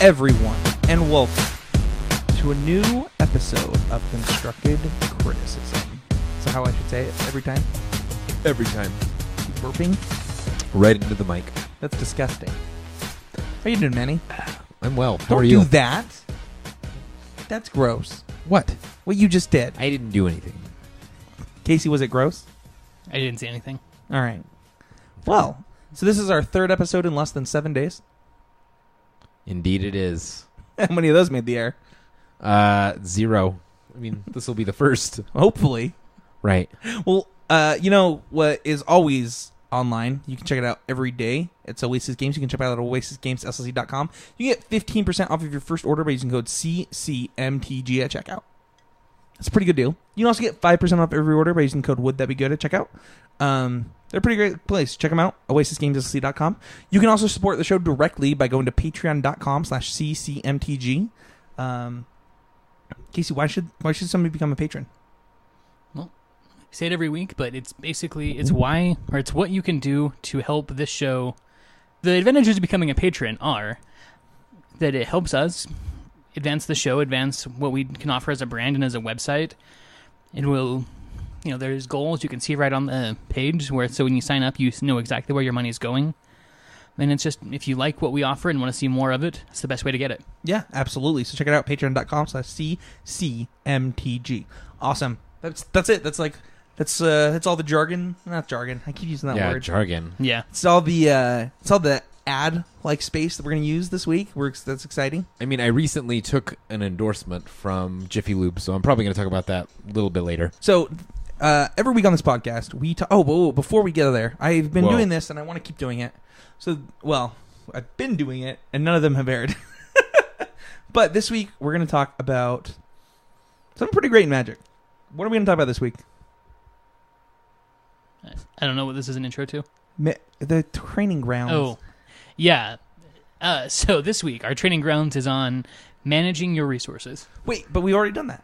everyone, and welcome to a new episode of Constructed Criticism. So how I should say it every time? Every time. Keep burping? Right into the mic. That's disgusting. How you doing, Manny? I'm well. How Don't are you? do that. That's gross. What? What you just did. I didn't do anything. Casey, was it gross? I didn't see anything. All right. Well, so this is our third episode in less than 7 days. Indeed it is. How many of those made the air? 0. I mean, this will be the first. Hopefully. Right. Well, you know what is always online? You can check it out every day. It's Oasis Games. You can check it out at oasisgamesllc.com. You can get 15% off of your first order by using code CCMTG at checkout. That's a pretty good deal. You can also get 5% off every order by using code Would That Be Good at checkout. They're a pretty great place. Check them out, oasisgamesllc.com. You can also support the show directly by going to patreon.com/ccmtg. Casey, why should somebody become a patron? Well, I say it every week, but it's basically it's what you can do to help this show. The advantages of becoming a patron are that it helps us advance the show, advance what we can offer as a brand and as a website. It will, there's goals you can see right on the page so when you sign up, you know exactly where your money is going. And it's just, if you like what we offer and want to see more of it, it's the best way to get it. Yeah, absolutely. So check it out, patreon.com/ccmtg. Awesome. That's it. That's all the jargon. Not jargon. I keep using that word. Jargon. Yeah. It's all the ad space that we're going to use this week. That's exciting. I mean, I recently took an endorsement from Jiffy Lube, so I'm probably going to talk about that a little bit later. So every week on this podcast, we talk. Before we get there, I've been doing this, and I want to keep doing it. So, I've been doing it, and none of them have aired. But this week, we're going to talk about something pretty great in Magic. What are we going to talk about this week? I don't know what this is an intro to. The training grounds. Oh, yeah. So this week, our training grounds is on managing your resources. Wait, but we already done that.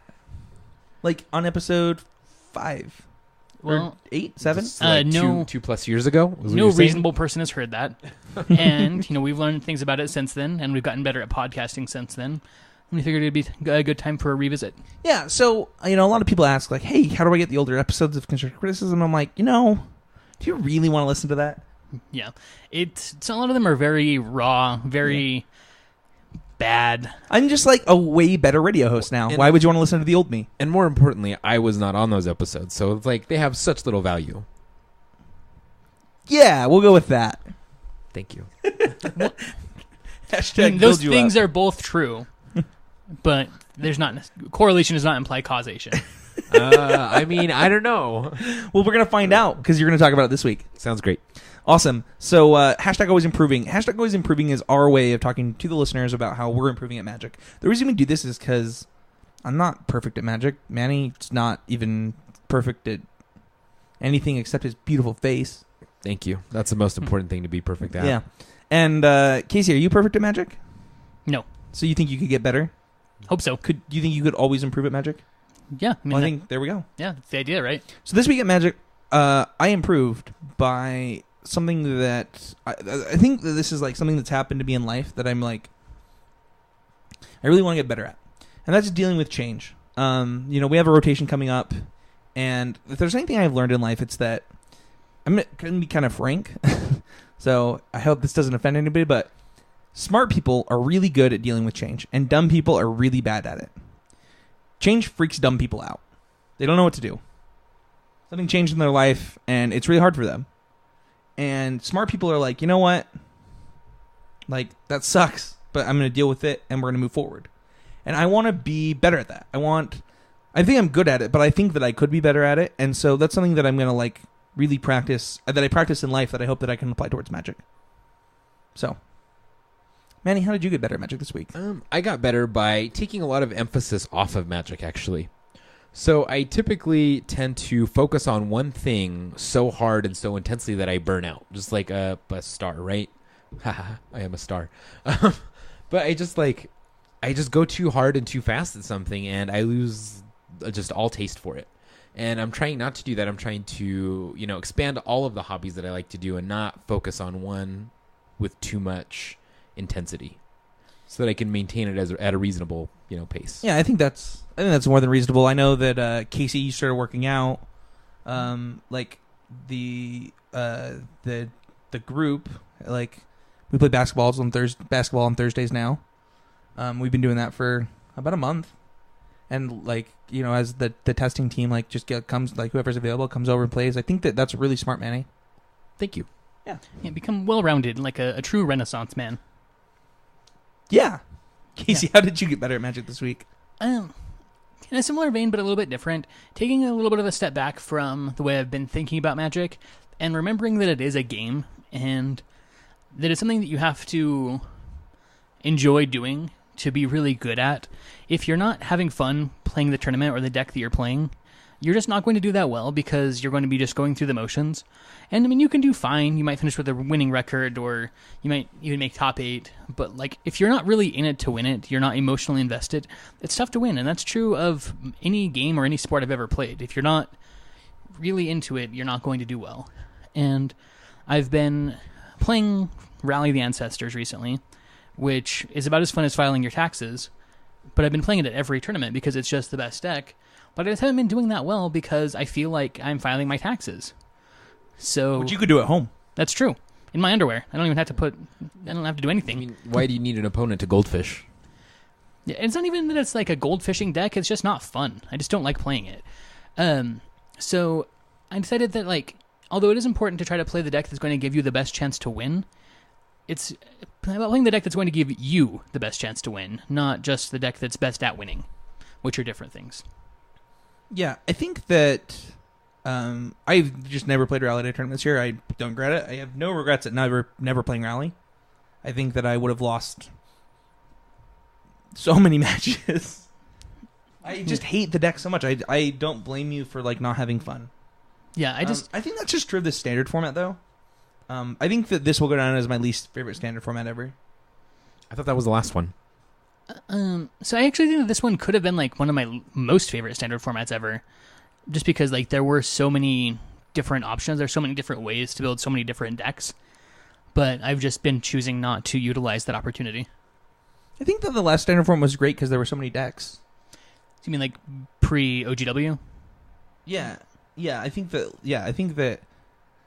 Like on episode 5. Well, or 8, 7? Like no. 2+ years ago? No reasonable person has heard that. And, we've learned things about it since then, and we've gotten better at podcasting since then. And we figured it'd be a good time for a revisit. Yeah, so, a lot of people ask, like, hey, how do I get the older episodes of Constructive Criticism? I'm like, do you really want to listen to that? Yeah. A lot of them are very raw, very bad. I'm just like a way better radio host now. Why would you want to listen to the old me? And more importantly, I was not on those episodes, so it's like they have such little value. Yeah, we'll go with that. Thank you. Hashtag those build you things up. are both true, but there's not correlation does not imply causation. I mean, I don't know. Well, we're going to find out because you're going to talk about it this week. Sounds great. Awesome. So, hashtag always improving. Hashtag always improving is our way of talking to the listeners about how we're improving at Magic. The reason we do this is because I'm not perfect at Magic. Manny's not even perfect at anything except his beautiful face. Thank you. That's the most important thing to be perfect at. Yeah. And Casey, are you perfect at Magic? No. So you think you could get better? Hope so. Do you think you could always improve at Magic? Yeah. I think there we go. Yeah, that's the idea, right? So this week at Magic, I improved by something that I think that this is like something that's happened to me in life that I'm like, I really want to get better at. And that's just dealing with change. We have a rotation coming up, and if there's anything I've learned in life, it's that I'm going to be kind of frank. So I hope this doesn't offend anybody, but smart people are really good at dealing with change, and dumb people are really bad at it. Change freaks dumb people out. They don't know what to do. Something changed in their life, and it's really hard for them. And smart people are like, you know what? Like, that sucks, but I'm going to deal with it, and we're going to move forward. And I want to be better at that. I think I'm good at it, but I think that I could be better at it. And so that's something that I'm going to, like, really practice, that I practice in life that I hope that I can apply towards Magic. So, Manny, how did you get better at Magic this week? I got better by taking a lot of emphasis off of Magic, actually. So I typically tend to focus on one thing so hard and so intensely that I burn out, just like a star, right? Haha, I am a star. But I just go too hard and too fast at something, and I lose just all taste for it. And I'm trying not to do that. I'm trying to, expand all of the hobbies that I like to do and not focus on one with too much intensity. so that I can maintain it at a reasonable, pace. Yeah, I think that's more than reasonable. I know that Casey started working out. Like the group, like we play basketball on Thursdays now. We've been doing that for about a month, and like as the testing team, like just comes, like whoever's available comes over and plays. I think that's really smart, Manny. Thank you. Yeah, become well-rounded, like a true Renaissance man. Yeah. Casey, how did you get better at Magic this week? In a similar vein, but a little bit different. Taking a little bit of a step back from the way I've been thinking about Magic, and remembering that it is a game, and that it's something that you have to enjoy doing to be really good at. If you're not having fun playing the tournament or the deck that you're playing, you're just not going to do that well, because you're going to be just going through the motions. And I mean, you can do fine. You might finish with a winning record, or you might even make top 8. But like, if you're not really in it to win it, you're not emotionally invested, it's tough to win. And that's true of any game or any sport I've ever played. If you're not really into it, you're not going to do well. And I've been playing Rally the Ancestors recently, which is about as fun as filing your taxes. But I've been playing it at every tournament because it's just the best deck. But I just haven't been doing that well because I feel like I'm filing my taxes. So, Which you could do at home. That's true. In my underwear. I don't even have to do anything. I mean, why do you need an opponent to goldfish? Yeah, it's not even that it's like a goldfishing deck. It's just not fun. I just don't like playing it. So I decided that, like, although it is important to try to play the deck that's going to give you the best chance to win, it's about playing the deck that's going to give you the best chance to win, not just the deck that's best at winning, which are different things. Yeah, I think that I've just never played Rally Day Tournament this year. I don't regret it. I have no regrets at never playing Rally. I think that I would have lost so many matches. I just hate the deck so much. I don't blame you for like not having fun. Yeah, I think that's just true of the standard format, though. I think that this will go down as my least favorite standard format ever. I thought that was the last one. So I actually think that this one could have been like one of my most favorite standard formats ever, just because like there were so many different options. There's so many different ways to build so many different decks, but I've just been choosing not to utilize that opportunity. I think that the last standard form was great because there were so many decks. You mean like pre-OGW? Yeah. I think that.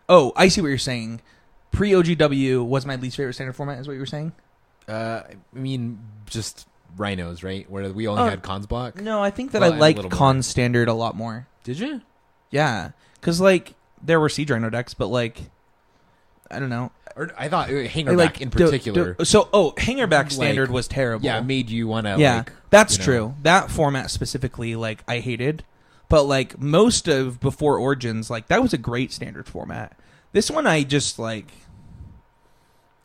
Oh, I see what you're saying. Pre-OGW was my least favorite standard format, is what you were saying? I mean, just rhinos, right? Where we only had cons block. No, I think that I liked Con Standard a lot more. Did you? Yeah, because like there were Siege Rhino decks, but like I don't know. Or I thought Hangerback in particular. Hangerback Standard was terrible. Yeah, it made you want to. Yeah, like, that's true. That format specifically, like I hated. But like most of before Origins, like that was a great standard format. This one, I just like.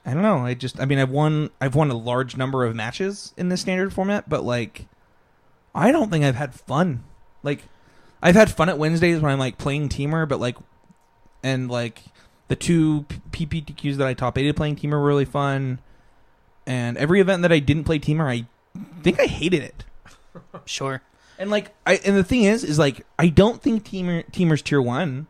I don't know. I've won a large number of matches in this standard format, but like, I don't think I've had fun. Like, I've had fun at Wednesdays when I'm like playing Teamer, but like, and like the two PPTQs that I top 8'd playing Teamer were really fun, and every event that I didn't play Teamer, I think I hated it. Sure. And like, and the thing is like, I don't think Teamer's tier 1,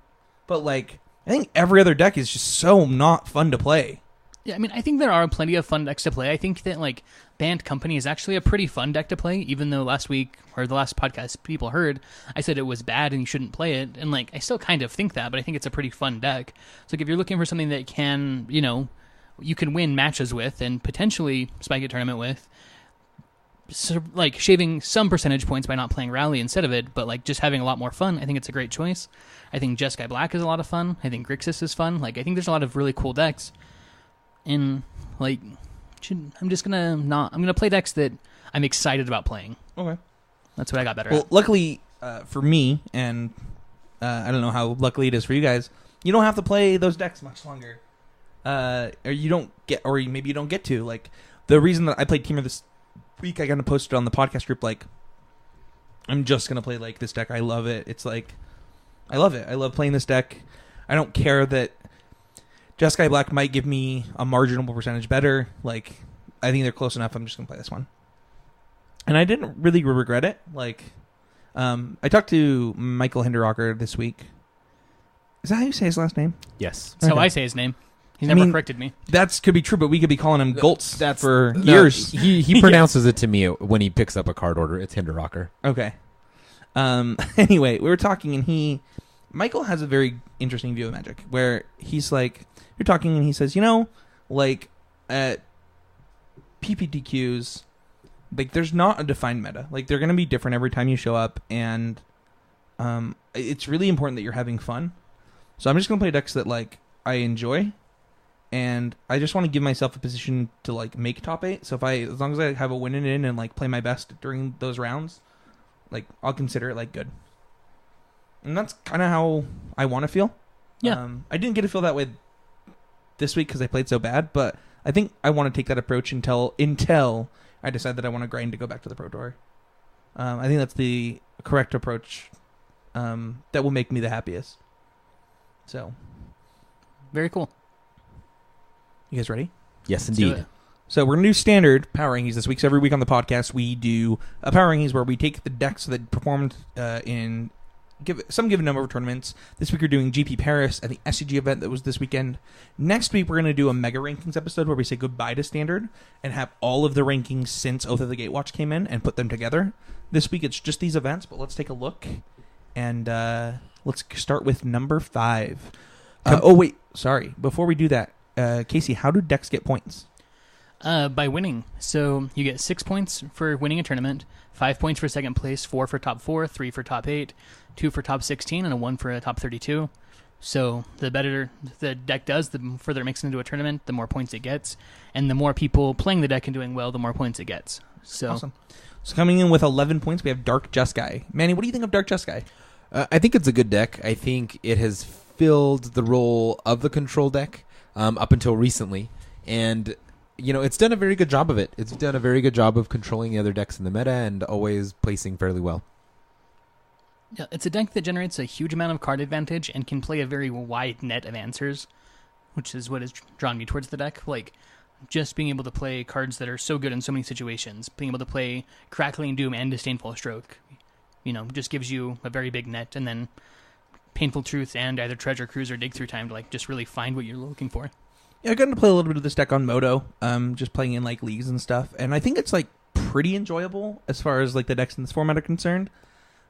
but like, I think every other deck is just so not fun to play. Yeah, I mean, I think there are plenty of fun decks to play. I think that, like, Banned Company is actually a pretty fun deck to play, even though last week, or the last podcast people heard, I said it was bad and you shouldn't play it. And, like, I still kind of think that, but I think it's a pretty fun deck. So, like, if you're looking for something that can, you can win matches with and potentially spike a tournament with, so, like, shaving some percentage points by not playing Rally instead of it, but, like, just having a lot more fun, I think it's a great choice. I think Jeskai Black is a lot of fun. I think Grixis is fun. Like, I think there's a lot of really cool decks. And like, I'm gonna play decks that I'm excited about playing. Okay, that's what I got better at. Well, luckily for me, and I don't know how luckily it is for you guys, you don't have to play those decks much longer. Or maybe you don't get to. Like, the reason that I played Teamer this week, I kind of posted on the podcast group, like, I'm just gonna play like this deck. I love it. It's like, I love it. I love playing this deck. I don't care that Jeskai Black might give me a marginal percentage better. Like, I think they're close enough. I'm just going to play this one. And I didn't really regret it. Like, I talked to Michael Hinderrocker this week. Is that how you say his last name? Yes. That's how I say his name. He never mean, corrected me. That could be true, but we could be calling him Goltz for No, years. He pronounces it to me when he picks up a card order. It's Hinderrocker. Okay. Anyway, we were talking, and Michael has a very interesting view of Magic, where he's like, you're talking, and he says, like at PPTQs, like there's not a defined meta. Like they're going to be different every time you show up, and it's really important that you're having fun. So I'm just going to play decks that like I enjoy, and I just want to give myself a position to like make top 8. So as long as I have a win in and like play my best during those rounds, like I'll consider it like good. And that's kind of how I want to feel. Yeah. I didn't get to feel that way this week because I played so bad, but I think I want to take that approach until I decide that I want to grind to go back to the Pro Tour. I think that's the correct approach that will make me the happiest. So, Very cool. you guys ready? Yes, Let's do indeed. it. So we're going to do standard power rankings this week. So every week on the podcast, we do a power rankings where we take the decks that performed in some given number of tournaments. This week we're doing GP Paris at the SCG event that was this weekend. Next week we're going to do a mega rankings episode where we say goodbye to standard and have all of the rankings since Oath of the Gatewatch came in and put them together. This week it's just these events, but let's take a look. And let's start with number 5. Oh, wait. Sorry. Before we do that, Casey, how do decks get points? By winning. So you get 6 points for winning a tournament, 5 points for second place, 4 for top 4, 3 for top 8, 2 for top 16, and a 1 for a top 32. So the better the deck does, the further it makes it into a tournament, the more points it gets. And the more people playing the deck and doing well, the more points it gets. So Awesome. So coming in with 11 points, we have Dark Jeskai. Manny, what do you think of Dark Jeskai? I think it's a good deck. I think it has filled the role of the control deck up until recently. And, it's done a very good job of it. It's done a very good job of controlling the other decks in the meta and always placing fairly well. yeah, it's a deck that generates a huge amount of card advantage and can play a very wide net of answers, which is what has drawn me towards the deck. Like, just being able to play cards that are so good in so many situations, being able to play Crackling Doom and Disdainful Stroke, just gives you a very big net, and then Painful Truth and either Treasure Cruise or Dig Through Time to just really find what you're looking for. Yeah, I got to play a little bit of this deck on Moto, just playing in leagues and stuff, and I think it's pretty enjoyable as far as the decks in this format are concerned.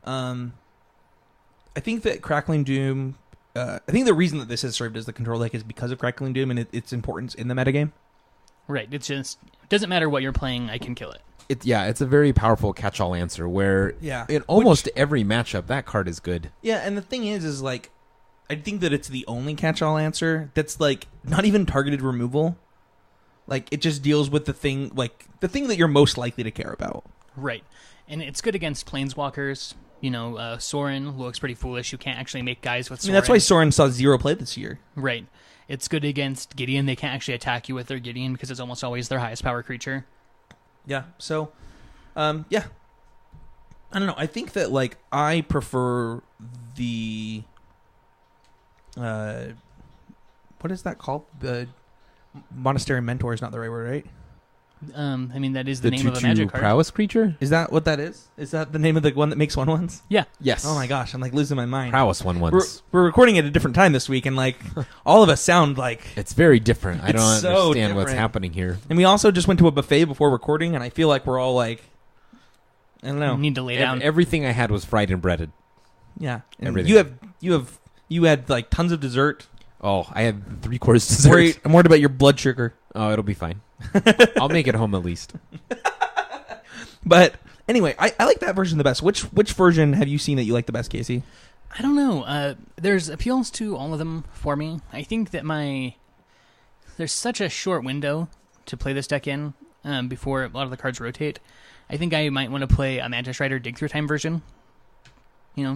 I think that Crackling Doom, I think the reason that this has served as the control deck is because of Crackling Doom and its importance in the metagame. Right, it doesn't matter what you're playing, I can kill it. It's a very powerful catch-all answer where in almost every matchup, that card is good. Yeah, and the thing is I think that it's the only catch-all answer that's not even targeted removal. It just deals with the thing that you're most likely to care about. Right, and it's good against Planeswalkers. Sorin looks pretty foolish. You can't actually make guys with Sorin. That's why Sorin saw 0 play this year. Right. It's good against Gideon. They can't actually attack you with their Gideon because it's almost always their highest power creature. Yeah, so, yeah. I don't know. I think that, I prefer the, what is that called? The Monastery Mentor is not the right word, right? That is the name of a magic card. Prowess creature? Is that what that is? Is that the name of the one that makes 1/1s? Yeah. Yes. Oh my gosh, I'm losing my mind. Prowess 1/1s. We're recording at a different time this week, and all of us sound It's very different. I don't It's so understand what's different. happening here. And we also just went to a buffet before recording, and I feel like we're all I don't know. You need to lay down. Everything I had was fried and breaded. Yeah. And Everything. you had tons of dessert. Oh, I had 3/4 dessert. I'm worried about your blood sugar. Oh, it'll be fine. I'll make it home at least. But anyway, I like that version the best. Which version have you seen that you like the best, Casey? I don't know. There's appeals to all of them for me. I think that there's such a short window to play this deck in before a lot of the cards rotate. I think I might want to play a Mantis Rider Dig Through Time version.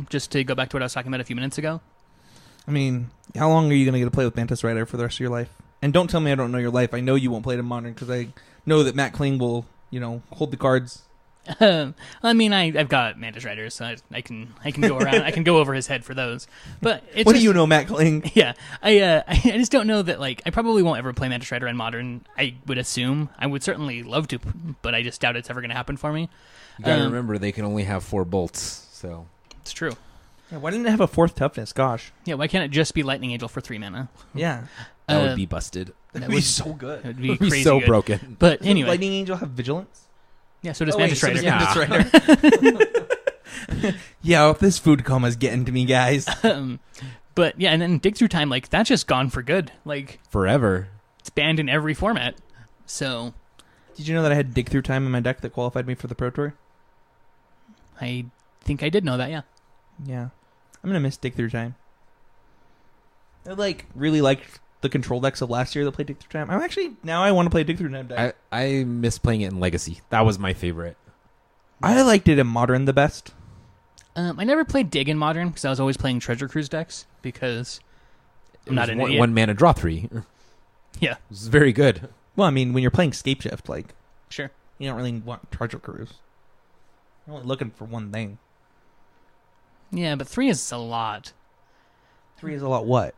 Just to go back to what I was talking about a few minutes ago. I mean, how long are you going to get to play with Mantis Rider for the rest of your life? And don't tell me I don't know your life. I know you won't play it in Modern because I know that Matt Kling will, hold the cards. I've got Mantis Riders, so I can go around. I can go over his head for those. But What do you know, Matt Kling? Yeah, I just don't know that. I probably won't ever play Mantis Rider in Modern. I would assume. I would certainly love to, but I just doubt it's ever going to happen for me. You gotta remember, they can only have 4 bolts, so It's true. Yeah, why didn't it have a 4th toughness? Gosh. Yeah, why can't it just be Lightning Angel for 3 mana? Yeah. That would be busted. That would be so good. It would be It would be crazy so good. broken. But Doesn't anyway, Lightning Angel have vigilance? yeah. So does Oh, wait, Mantis so Rider. does Yeah. Mantis Rider. Yeah, this food coma's getting to me, guys. But yeah, and then Dig Through Time, like that's just gone for good. Like Forever. it's banned in every format. So Did you know that I had Dig Through Time in my deck that qualified me for the Pro Tour? I think I did know that. Yeah. Yeah. I'm gonna miss Dig Through Time. I really liked the control decks of last year that played Dig Through Time. Now I want to play Dig Through Time deck. I miss playing it in Legacy. That was my favorite. I liked it in Modern the best. I never played Dig in Modern because I was always playing Treasure Cruise decks because It I'm not was an one, idiot. one mana draw 3. It Yeah, was very good. Well, I mean, when you're playing Scapeshift, sure. you don't really want Treasure Cruise. You're only looking for one thing. Yeah, but 3 is a lot. 3 is a lot what?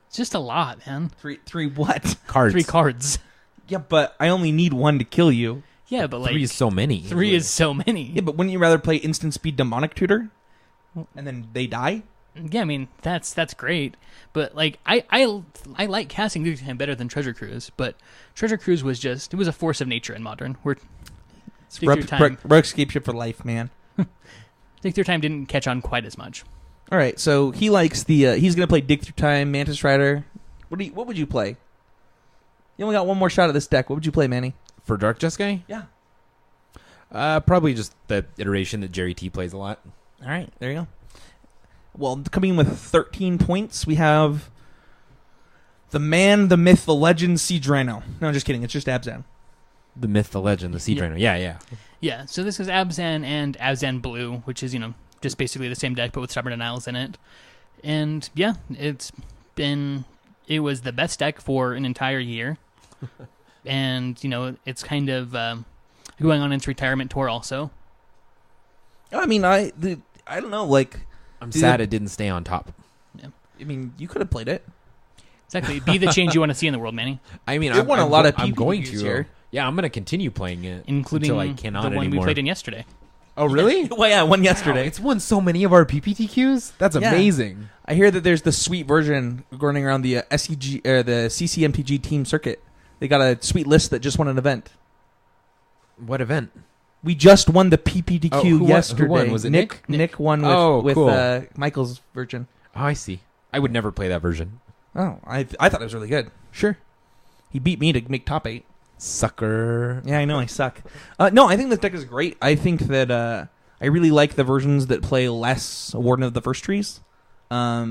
It's just a lot, man. Three what? Cards. 3 cards. Yeah, but I only need one to kill you. Yeah, but like 3 is so many. 3 is so many. Yeah, but wouldn't you rather play Instant Speed Demonic Tutor? And then they die? Yeah, I mean that's great, but like I like casting Dig Through Time better than Treasure Cruise, but Treasure Cruise was a force of nature in Modern. Where Dig Through Time, Rogue Scapeship for life, man. Dig Through Time didn't catch on quite as much. All right, so he likes he's going to play Dig Through Time, Mantis Rider. What would you play? You only got one more shot at this deck. What would you play, Manny? For Dark Jeskai? Yeah. Probably just the iteration that Jerry T plays a lot. All right, there you go. Well, coming in with 13 points, we have the man, the myth, the legend, Siege Rhino. No, just kidding. It's just Abzan. The myth, the legend, the Sea Yeah. Drainer. Yeah. Yeah, so this is Abzan and Abzan Blue, which is just basically the same deck but with Stubborn Denials in it. And yeah, it was the best deck for an entire year. And it's kind of going on its retirement tour also. I mean, I don't know. I'm sad it didn't stay on top. I mean, you could have played it. Exactly. Be the change you want to see in the world, Manny. I mean, It won a lot of I'm going PPTs to. here. Yeah, I'm going to continue playing it Including until I cannot the one anymore. we played in yesterday. Oh, really? Well, yeah, one yesterday. Wow, it's won so many of our PPTQs. That's Yeah. amazing. I hear that there's the sweet version running around the SCG the CCMTG team circuit. They got a sweet list that just won an event. What event? We just won the PPTQ Oh, who won- yesterday. who won? Was it Nick? Nick won with, Oh, cool. Michael's version. Oh, I see. I would never play that version. Oh, I thought it was really good. Sure. He beat me to make top 8. Sucker. Yeah, I know I suck. No, I think this deck is great. I think that I really like the versions that play less Warden of the First Trees. But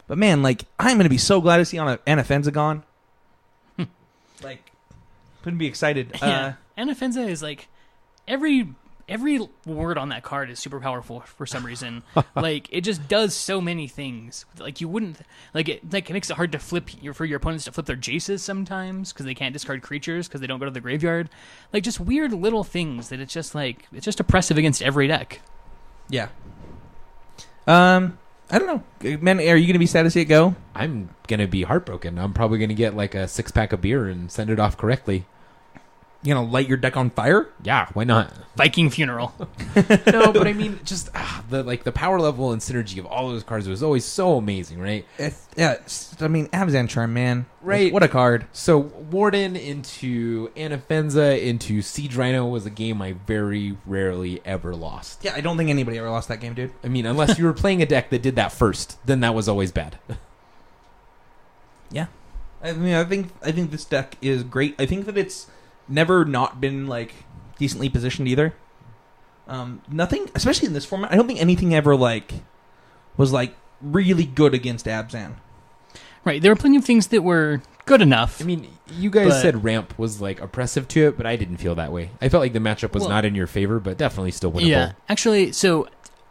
man, I'm gonna be so glad to see Anafenza gone. Couldn't be excited. Yeah. Anafenza is every word on that card is super powerful for some reason. It just does so many things. You wouldn't it makes it hard to for your opponents to flip their Jaces sometimes because they can't discard creatures because they don't go to the graveyard. Just weird little things that it's just oppressive against every deck. Yeah. I don't know, man. Are you gonna be sad to see it go? I'm going to be heartbroken. I'm probably going to get a 6-pack of beer and send it off correctly. You gonna light your deck on fire? Yeah, why not? Viking Funeral. No, but I mean, just the power level and synergy of all those cards was always so amazing, right? I mean, Abzan Charm, man. Right. What a card. So Warden into Anafenza into Siege Rhino was a game I very rarely ever lost. Yeah, I don't think anybody ever lost that game, dude. I mean, unless you were playing a deck that did that first, then that was always bad. Yeah. I mean, I think this deck is great. I think that it's never not been decently positioned either. Nothing, especially in this format. I don't think anything ever was really good against Abzan. Right. There were plenty of things that were good enough. I mean, you guys But- said ramp was oppressive to it, but I didn't feel that way. I felt like the matchup was Well- not in your favor, but definitely still winnable. Yeah, actually, so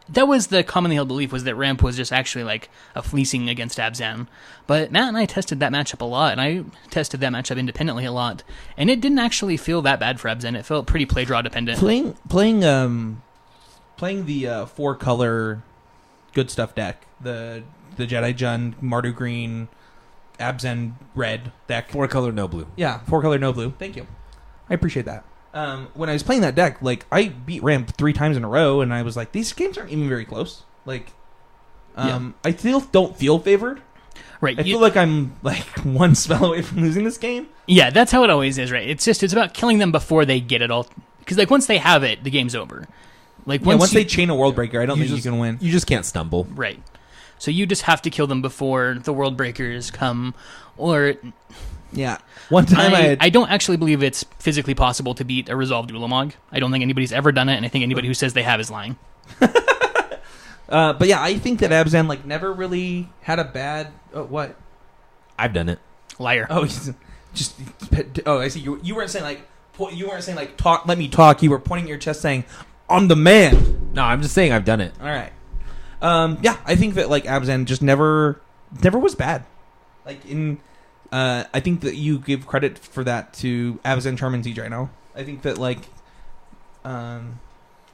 that was the commonly held belief, was that Ramp was just actually a fleecing against Abzan. But Matt and I tested that matchup a lot, and I tested that matchup independently a lot, and it didn't actually feel that bad for Abzan. It felt pretty play draw dependent. Playing the 4-color good stuff deck, the Jedi Jund, Mardu Green, Abzan Red deck. 4-color, no blue. Yeah, 4-color, no blue. Thank you. I appreciate that. When I was playing that deck, I beat Ramp 3 times in a row, and I was these games aren't even very close. I still don't feel favored. Right. I feel like I'm like one spell away from losing this game. Yeah, that's how it always is, right? It's about killing them before they get it all. Because like once they have it, the game's over. Like Once they chain a world breaker, I don't think you just- can win. You just can't stumble. right. So you just have to kill them before the world breakers come. Or Yeah. One time I don't actually believe it's physically possible to beat a resolved Ulamog. I don't think anybody's ever done it, and I think anybody who says they have is lying. but yeah, I think that Abzan like never really had a bad. Oh, what? I've done it. Liar. Oh, just. Oh, I see. You weren't saying like. You weren't saying like talk. Let me talk. You were pointing at your chest, saying, "I'm the man." No, I'm just saying I've done it. All right. Yeah, I think that like Abzan just never was bad. Like I think that you give credit for that to Abzan, Charm, and Siege right now. I think that like,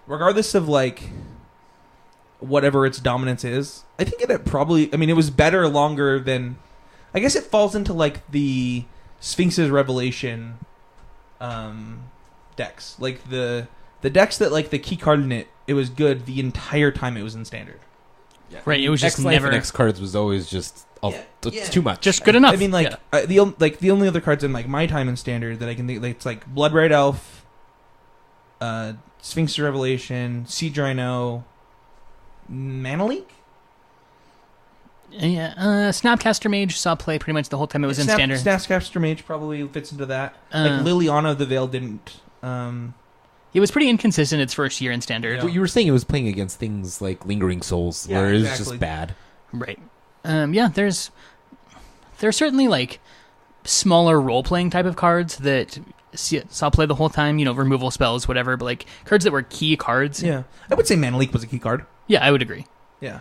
regardless of like whatever its dominance is, I think it probably. I mean, it was better longer than. I guess it falls into like the Sphinx's Revelation decks, like the decks that like the key card in it. It was good the entire time it was in standard. Right, it was just X-Life never... and X cards was always just it's too much. Just good enough. I mean, like Yeah. the only other cards in like my time in standard that I can think, like, it's like Blood Red Elf, Sphinx Revelation, Siege Rhino, Mana Leak. Yeah, Snapcaster Mage saw play pretty much the whole time it was in standard. Snapcaster Mage probably fits into that. Uh, Like Liliana of the Veil didn't. It was pretty inconsistent its first year in standard. Yeah. Well, you were saying it was playing against things like Lingering Souls, Yeah, where it was exactly. just bad. Right. Yeah, there's certainly like smaller role playing type of cards that saw play the whole time. You know, removal spells, whatever. But like cards that were key cards. Yeah, I would say Mana Leak was a key card. Yeah, I would agree. Yeah,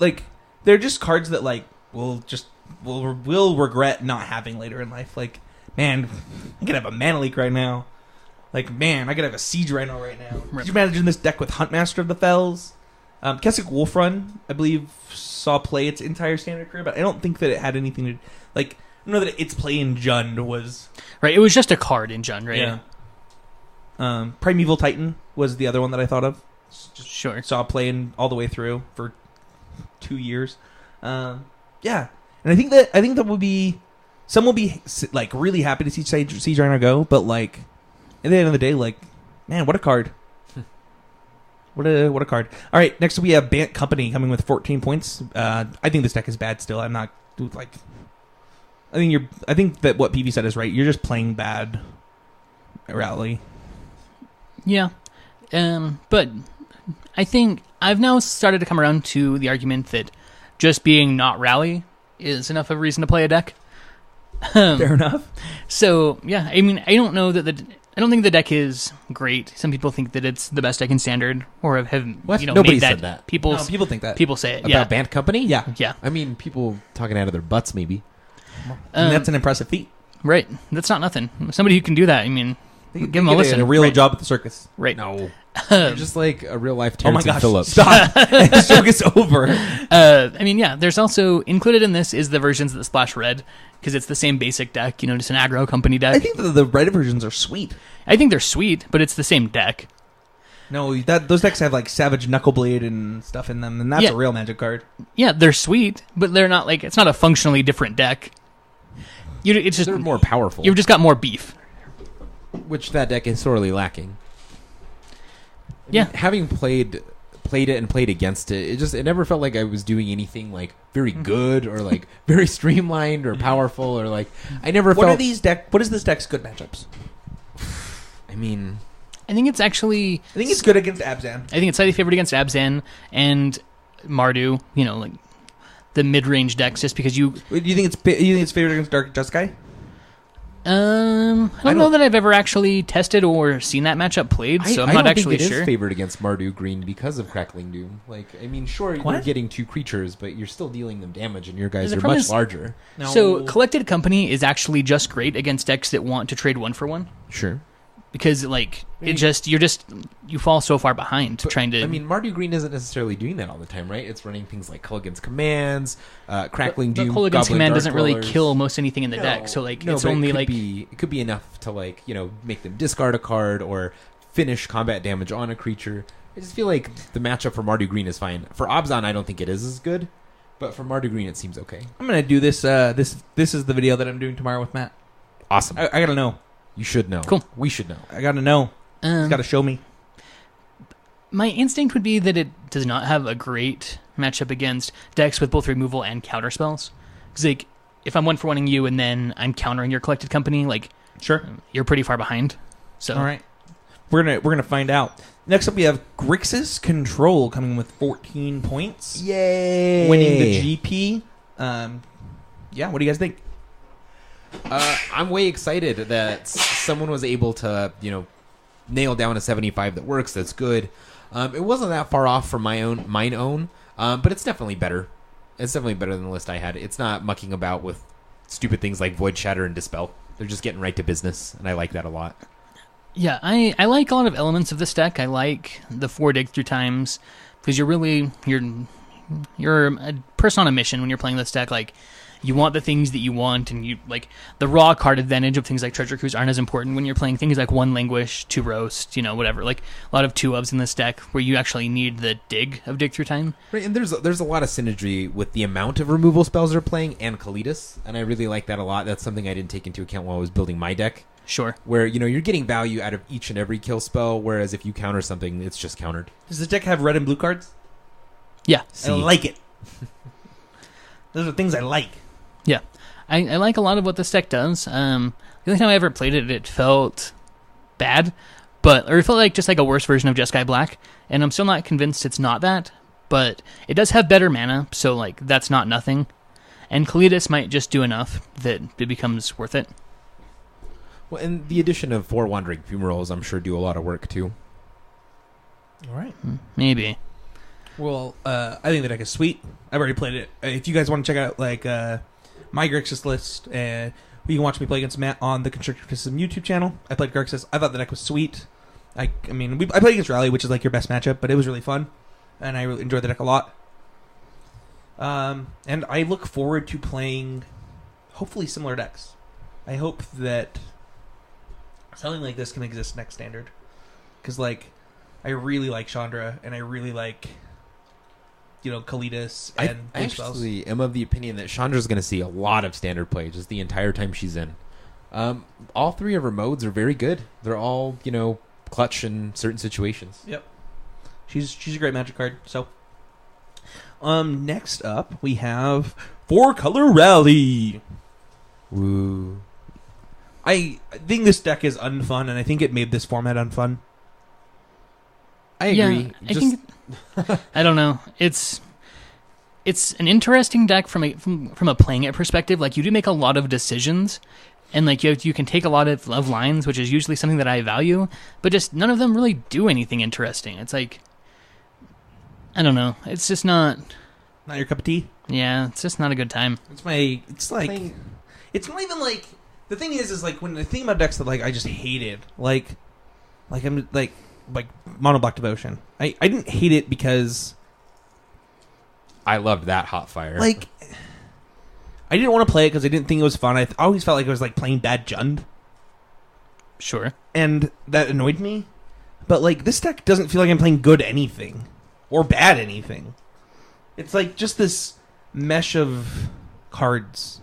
like they're just cards that like we'll regret not having later in life. Like, man, I could have a Mana Leak right now. Like, man, I could have a Siege Rhino right now. Right. Could you imagine this deck with Huntmaster of the Fells? Keswick Wolf Run, I believe, saw play its entire standard career, but I don't think that it had anything to... Like, I don't know that its play in Jund was... Right, it was just a card in Jund, right? Yeah. Primeval Titan was the other one that I thought of. Just Sure. saw play in all the way through for 2 years. Yeah. And I think that will be... Some will be, like, really happy to see Siege Rhino go, but, like... At the end of the day, like, man, what a card. What a card. All right, next we have Bant Company coming with 14 points. I think this deck is bad still. I'm not, like... I think that what PV said is right. You're just playing bad Rally. Yeah. But I think I've now started to come around to the argument that just being not Rally is enough of a reason to play a deck. Fair enough. So, yeah, I mean, I don't think the deck is great. Some people think that it's the best deck in standard, or have What? you know Nobody made said that. People No, people think that. people say it. About Yeah, Band Company? Yeah. yeah. I mean, people talking out of their butts, maybe. And that's an impressive feat. Right. That's not nothing. Somebody who can do that. I mean, give them a listen. A real Right. job at the circus. Right. No. You're just like a real life Oh my Terrence gosh, Phillips. stop. This joke is over. I mean, yeah. There's also included in this is the versions that splash red because it's the same basic deck. You know, just an aggro company deck. I think the red versions are sweet. I think they're sweet, but it's the same deck. No, those decks have like Savage Knuckleblade and stuff in them, and that's Yeah. a real Magic card. Yeah, they're sweet, but they're not like it's not a functionally different deck. It's just They're more powerful, You've just got more beef. which that deck is sorely lacking. Yeah. Having played it and played against it, it never felt like I was doing anything like very good or like very streamlined or powerful or like I never What felt. is this deck's good matchups? I mean, I think it's actually. I think it's good against Abzan. I think it's slightly favored against Abzan and Mardu. You know, like the mid-range decks, just because you. Do you think it's favored against Dark Jeskai? I don't know that I've ever actually tested or seen that matchup played, so I'm I not don't actually think it sure. is favored against Mardu Green because of Crackling Doom. Like, I mean, sure, you're What? getting 2 creatures, but you're still dealing them damage, and your guys The are problem much is- larger. No. So Collected Company is actually just great against decks that want to trade 1-for-1 Sure. because like you fall so far behind trying to. I mean, Mardu Green isn't necessarily doing that all the time, right? It's running things like Culligan's Commands, Crackling the Doom, Culligan's Goblin Command Dark doesn't really Dwellers. kill most anything in the deck, so like No, it's but only it could like it could be enough to like make them discard a card or finish combat damage on a creature. I just feel like the matchup for Mardu Green is fine. For Abzan, I don't think it is as good. But for Mardu Green, it seems okay. I'm gonna do this. This is the video that I'm doing tomorrow with Matt. Awesome. I gotta know. You should know. Cool. We should know. I gotta know. He's gotta show me. My instinct would be that it does not have a great matchup against decks with both removal and counter spells. Because like, if I'm 1-for-1ing you and then I'm countering your Collected Company, like, Sure. you're pretty far behind. So All right. We're gonna find out. Next up, we have Grixis Control coming with 14 points, Yay! winning the GP. Yeah. What do you guys think? I'm way excited that someone was able to, nail down a 75 that works. That's good. It wasn't that far off from mine own, but it's definitely better. It's definitely better than the list I had. It's not mucking about with stupid things like Void Shatter and Dispel. They're just getting right to business, and I like that a lot. yeah, I like a lot of elements of this deck. I like the 4 dig through times because you're a person on a mission when you're playing this deck. Like, you want the things that you want, and you like the raw card advantage of things like Treasure Cruise aren't as important when you're playing things like 1 Languish, 2 Roast, whatever. Like a lot of 2-ofs in this deck where you actually need the dig of dig through time. Right, and there's a lot of synergy with the amount of removal spells they're playing and Kalidas, and I really like that a lot. That's something I didn't take into account while I was building my deck. Sure. Where, you're getting value out of each and every kill spell, whereas if you counter something, it's just countered. Does this deck have red and blue cards? Yeah. I like it. Those are things I like. Yeah. I like a lot of what this deck does. The only time I ever played it, it felt bad, or it felt like just like a worse version of Jeskai Black, and I'm still not convinced it's not that, but it does have better mana, so like that's not nothing. And Kalidas might just do enough that it becomes worth it. Well, and the addition of 4 Wandering Fumaroles, I'm sure, do a lot of work, too. All right. Maybe. Well, I think the deck is sweet. I've already played it. If you guys want to check out my Grixis list, you can watch me play against Matt on the Constrictor Criticism YouTube channel. I played Grixis. I thought the deck was sweet. I played against Rally, which is like your best matchup, but it was really fun, and I really enjoyed the deck a lot. And I look forward to playing, hopefully, similar decks. I hope that something like this can exist next Standard, because I really like Chandra, and I really like Kalidas and I blue spells. actually am of the opinion that Chandra's going to see a lot of Standard play just the entire time she's in. All 3 of her modes are very good. They're all, clutch in certain situations. Yep. She's a great Magic card. So, next up we have 4-Color Rally. Woo. I think this deck is unfun, and I think it made this format unfun. I agree. Yeah, I don't know. It's an interesting deck from a playing it perspective. Like, you do make a lot of decisions, and like you can take a lot of lines, which is usually something that I value, but just none of them really do anything interesting. It's like, I don't know. It's just not your cup of tea. Yeah, it's just not a good time. It's not even like, the thing is like when I think about decks that I just hated, like Mono Black Devotion. I didn't hate it because I loved that Hot Fire. I didn't want to play it because I didn't think it was fun. I always felt like it was like playing bad Jund. Sure. And that annoyed me. But this deck doesn't feel like I'm playing good anything or bad anything. It's like just this mesh of cards.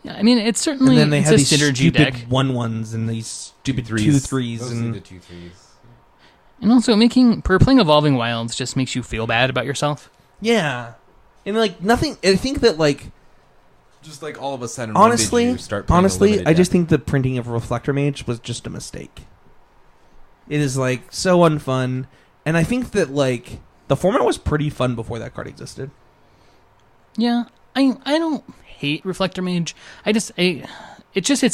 Yeah, I mean, it's certainly and then they it's have a these synergy stupid deck. 1/1s and these stupid 2/3s. Mostly And the 2/3s. And also, playing Evolving Wilds just makes you feel bad about yourself. yeah. And nothing, I think that Just all of a sudden, honestly, when did you start playing a limited I just deck? think the printing of Reflector Mage was just a mistake. It is so unfun, and I think that the format was pretty fun before that card existed. Yeah, I don't hate Reflector Mage. It's a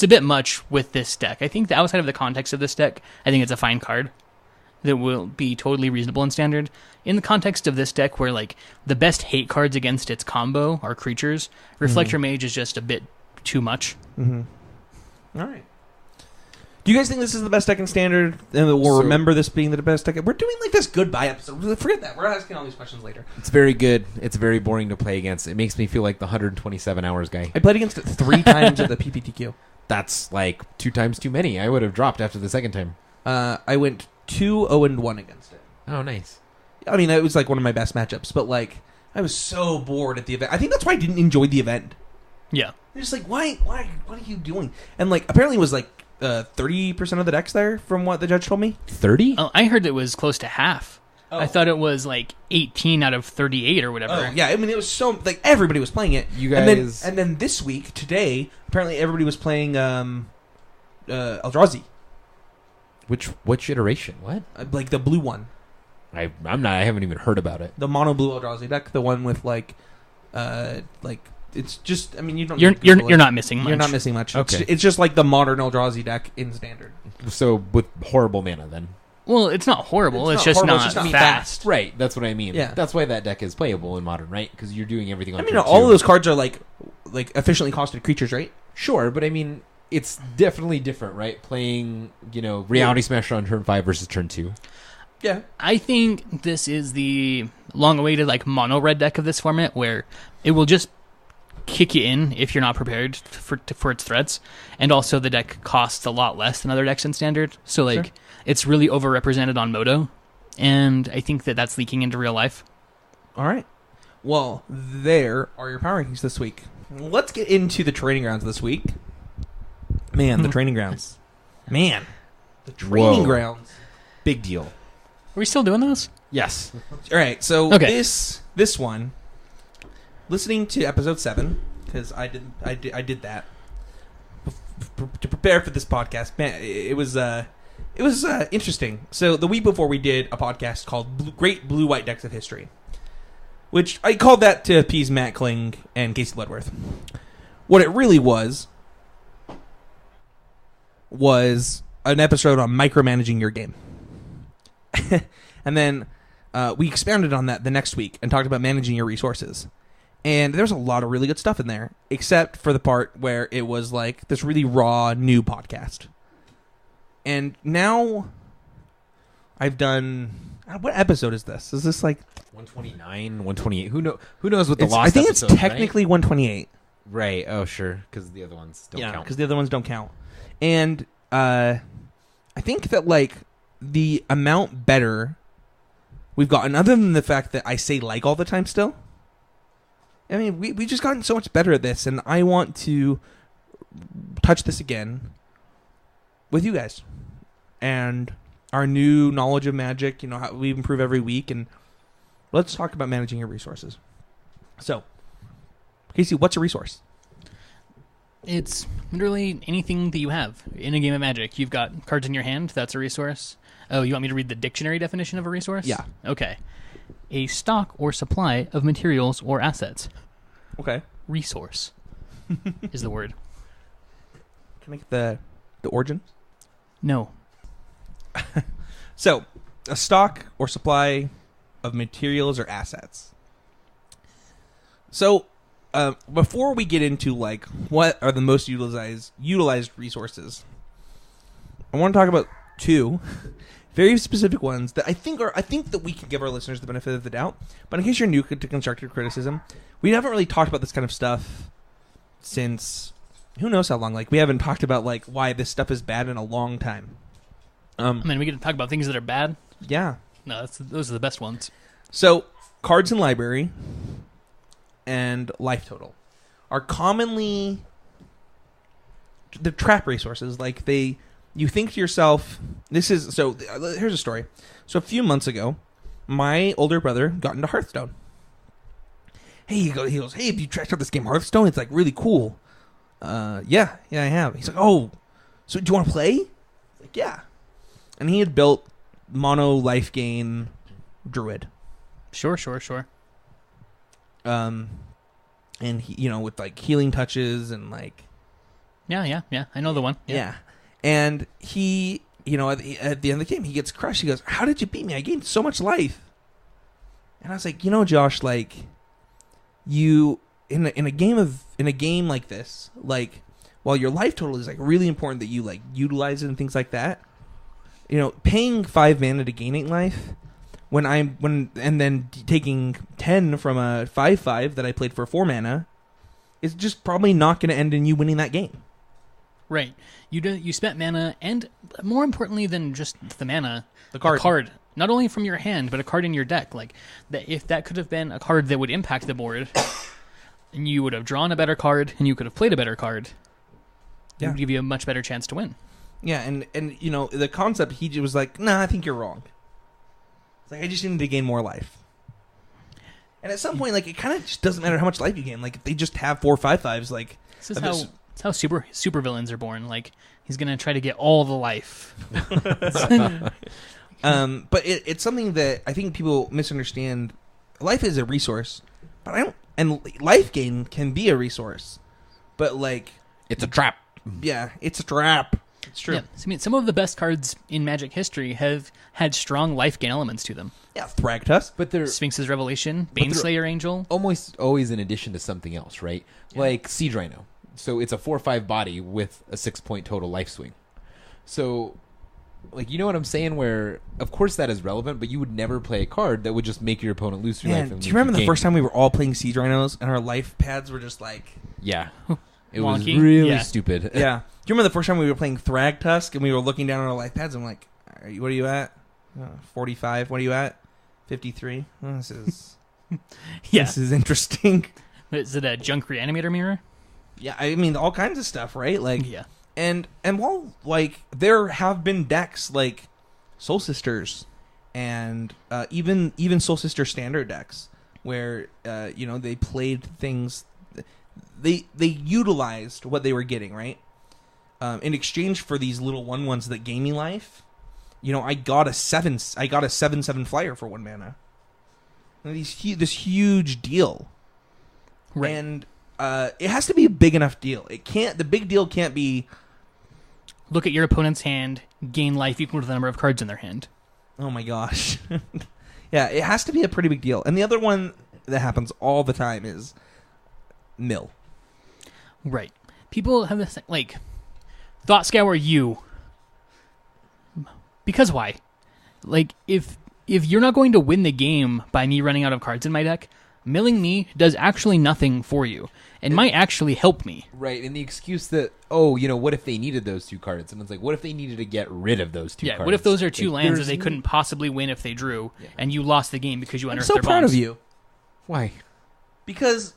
bit much with this deck. I think that outside of the context of this deck, I think it's a fine card that will be totally reasonable in Standard. In the context of this deck, where the best hate cards against its combo are creatures, Reflector Mage is just a bit too much. Mm-hmm. All right. Do you guys think this is the best deck in Standard? And we'll remember this being the best deck. We're doing this goodbye episode. Forget that. We're asking all these questions later. It's very good. It's very boring to play against. It makes me feel like the 127 hours guy. I played against it 3 times at the PPTQ. That's 2 times too many. I would have dropped after the second time. I went 2-0-1 against it. Oh, nice. I mean, it was one of my best matchups, but I was so bored at the event. I think that's why I didn't enjoy the event. Yeah. They're just like, why, what are you doing? And like, apparently it was like 30% of the decks there, from what the judge told me. 30? Oh, I heard it was close to half. Oh. I thought it was like 18 out of 38 or whatever. Oh, yeah. I mean, it was so like everybody was playing it. You guys, and then this week, today, apparently everybody was playing Eldrazi, which iteration? What? like the blue one, I haven't even heard about it. the mono blue Eldrazi deck, the one with like it's just. I mean, you don't. You're need to Google you're it. not missing much. You're not missing much. Okay. It's just like the modern Eldrazi deck in standard. So with horrible mana, then. Well, it's not horrible. It's It's, not just horrible, not it's just not fast. Right, that's what I mean. Yeah. That's why that deck is playable in Modern, right? Because you're doing everything on I mean, turn all two. of those cards are like efficiently costed creatures, right? Sure, but I mean, it's definitely different, right? Playing, Reality Smasher on turn 5 versus turn 2. Yeah. I think this is the long-awaited like mono red deck of this format, where it will just kick you in if you're not prepared for its threats, and also the deck costs a lot less than other decks in standard. So like, Sure. It's really overrepresented on Moto, and I think that's leaking into real life. All right. Well, there are your power rankings this week. Let's get into the training grounds this week. Man, the training grounds. Man, the training Whoa. grounds. Big deal. Are we still doing those? Yes. All right. So Okay. this one, listening to episode 7, because I did that to prepare for this podcast. Man, it was interesting. So the week before, we did a podcast called Great Blue White Decks of History, which I called that to appease Matt Kling and Casey Bloodworth. What it really was an episode on micromanaging your game. And then we expounded on that the next week and talked about managing your resources. And there's a lot of really good stuff in there, except for the part where it was like this really raw new podcast. And now I've done... What episode is this? Is this like 129, 128. Who knows what the it's, lost I think it's episodes, technically 128. Right. Oh, sure. Because the other ones don't Yeah, count. because the other ones don't count. And I think that like the amount better we've gotten, other than the fact that I say like all the time still. I mean, we just gotten so much better at this, and I want to touch this again with you guys. And our new knowledge of Magic, how we improve every week, and let's talk about managing your resources. So, Casey, what's a resource? It's literally anything that you have in a game of Magic. You've got cards in your hand. That's a resource. Oh, you want me to read the dictionary definition of a resource? Yeah. Okay. A stock or supply of materials or assets. Okay. Resource is the word. Can I get the origin? No. So, a stock or supply of materials or assets. So, before we get into like what are the most utilized resources, I want to talk about two very specific ones that I think that we can give our listeners the benefit of the doubt. But in case you're new to constructive criticism, we haven't really talked about this kind of stuff since who knows how long. Like, we haven't talked about like why this stuff is bad in a long time. I mean, we get to talk about things that are bad. Yeah. No, those are the best ones. So, cards in library and life total are commonly the trap resources. Like, you think to yourself, here's a story. So a few months ago, my older brother got into Hearthstone. He goes, hey, have you checked out this game Hearthstone? It's like really cool. Yeah, I have. He's like, oh, so do you want to play? Like, yeah. And he had built mono life gain druid. Sure. And he, with like healing touches and like Yeah. I know the one. yeah. And he, at the end of the game, he gets crushed. He goes, "How did you beat me? I gained so much life." And I was like, Josh, like you in a game like this, like while your life total is like really important that you like utilize it and things like that. Paying 5 mana to gain 8 life and then taking 10 from a 5/5 that I played for 4 mana is just probably not going to end in you winning that game. Right. You spent mana, and more importantly than just the mana, The card. not only from your hand, but a card in your deck. Like, that, if that could have been a card that would impact the board, and you would have drawn a better card, and you could have played a better card, it would give you a much better chance to win. Yeah, and you know, the concept, he was like, nah, I think you're wrong. It's like, I just need to gain more life. And at some point, like, it kind of just doesn't matter how much life you gain. Like, if they just have 4 5/5s, like... This is how super villains are born. Like, he's going to try to get all the life. But it's something that I think people misunderstand. Life is a resource, but I don't... And life gain can be a resource. But, like... It's a trap. Yeah, it's a trap. It's true. Yeah. So, I mean, some of the best cards in Magic history have had strong life gain elements to them. Yeah, Thragtusk. But they're Sphinx's Revelation, Baneslayer Angel. almost always in addition to something else, right? Yeah. Like Siege Rhino. So it's a 4/5 body with a 6-point total life swing. So, like, you know what I'm saying? Where, of course, that is relevant, but you would never play a card that would just make your opponent lose 3 life. Man, And do you make remember the gain. first time we were all playing Siege Rhinos and our life pads were just like... Yeah. It was Wonky. really Yeah. stupid. Yeah. Do you remember the first time we were playing Thragtusk and we were looking down on our life pads and I'm like, what are you at? 45. What are you at? 53. Oh, this is Yeah. this is interesting. Is it a junk reanimator mirror? Yeah, I mean all kinds of stuff, right? Like Yeah. and while like there have been decks like Soul Sisters and even Soul Sister standard decks where you know, they played things, they utilized what they were getting, right? In exchange for these little 1/1s that gave me life, you know, I got a 7/7 flyer for 1 mana. And this huge deal. Right. And it has to be a big enough deal. The big deal can't be, Look at your opponent's hand, gain life equal to the number of cards in their hand. oh my gosh. Yeah, it has to be a pretty big deal. And the other one that happens all the time is mill. Right. People have this, like, Thought Scour you. Because why? Like, if you're not going to win the game by me running out of cards in my deck, milling me does actually nothing for you. And might actually help me. Right, and the excuse that, oh, you know, what if they needed those 2 cards? And it's like, what if they needed to get rid of those 2 Yeah, cards? what if those are 2 Like, lands that there's they couldn't possibly win if they drew, Yeah. and you lost the game because you I'm unearthed so their proud bombs? of you. Why? Because,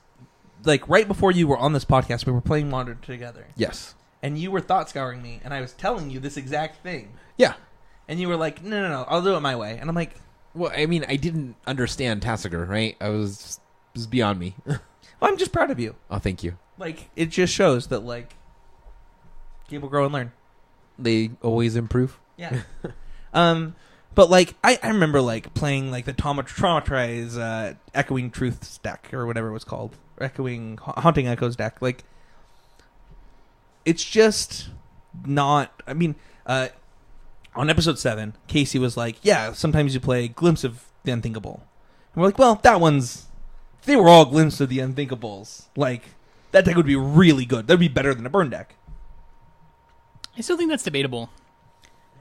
like, right before you were on this podcast, we were playing Modern together. Yes. And you were thought scouring me, and I was telling you this exact thing. Yeah. And you were like, no, I'll do it my way. And I'm like, Well, I mean, I didn't understand Tassiger, right? It was beyond me. well, I'm just proud of you. Oh, thank you. Like, it just shows that, like, people grow and learn. They always improve. Yeah. But, like, I remember, like, playing, like, the Traumatized Echoing Truths deck, or whatever it was called. Haunting Echoes deck. Like, it's just not... I mean, on episode 7, Casey was like, yeah, sometimes you play Glimpse of the Unthinkable. And we're like, well, that one's... If they were all Glimpse of the Unthinkables, like, that deck would be really good. That would be better than a burn deck. I still think that's debatable.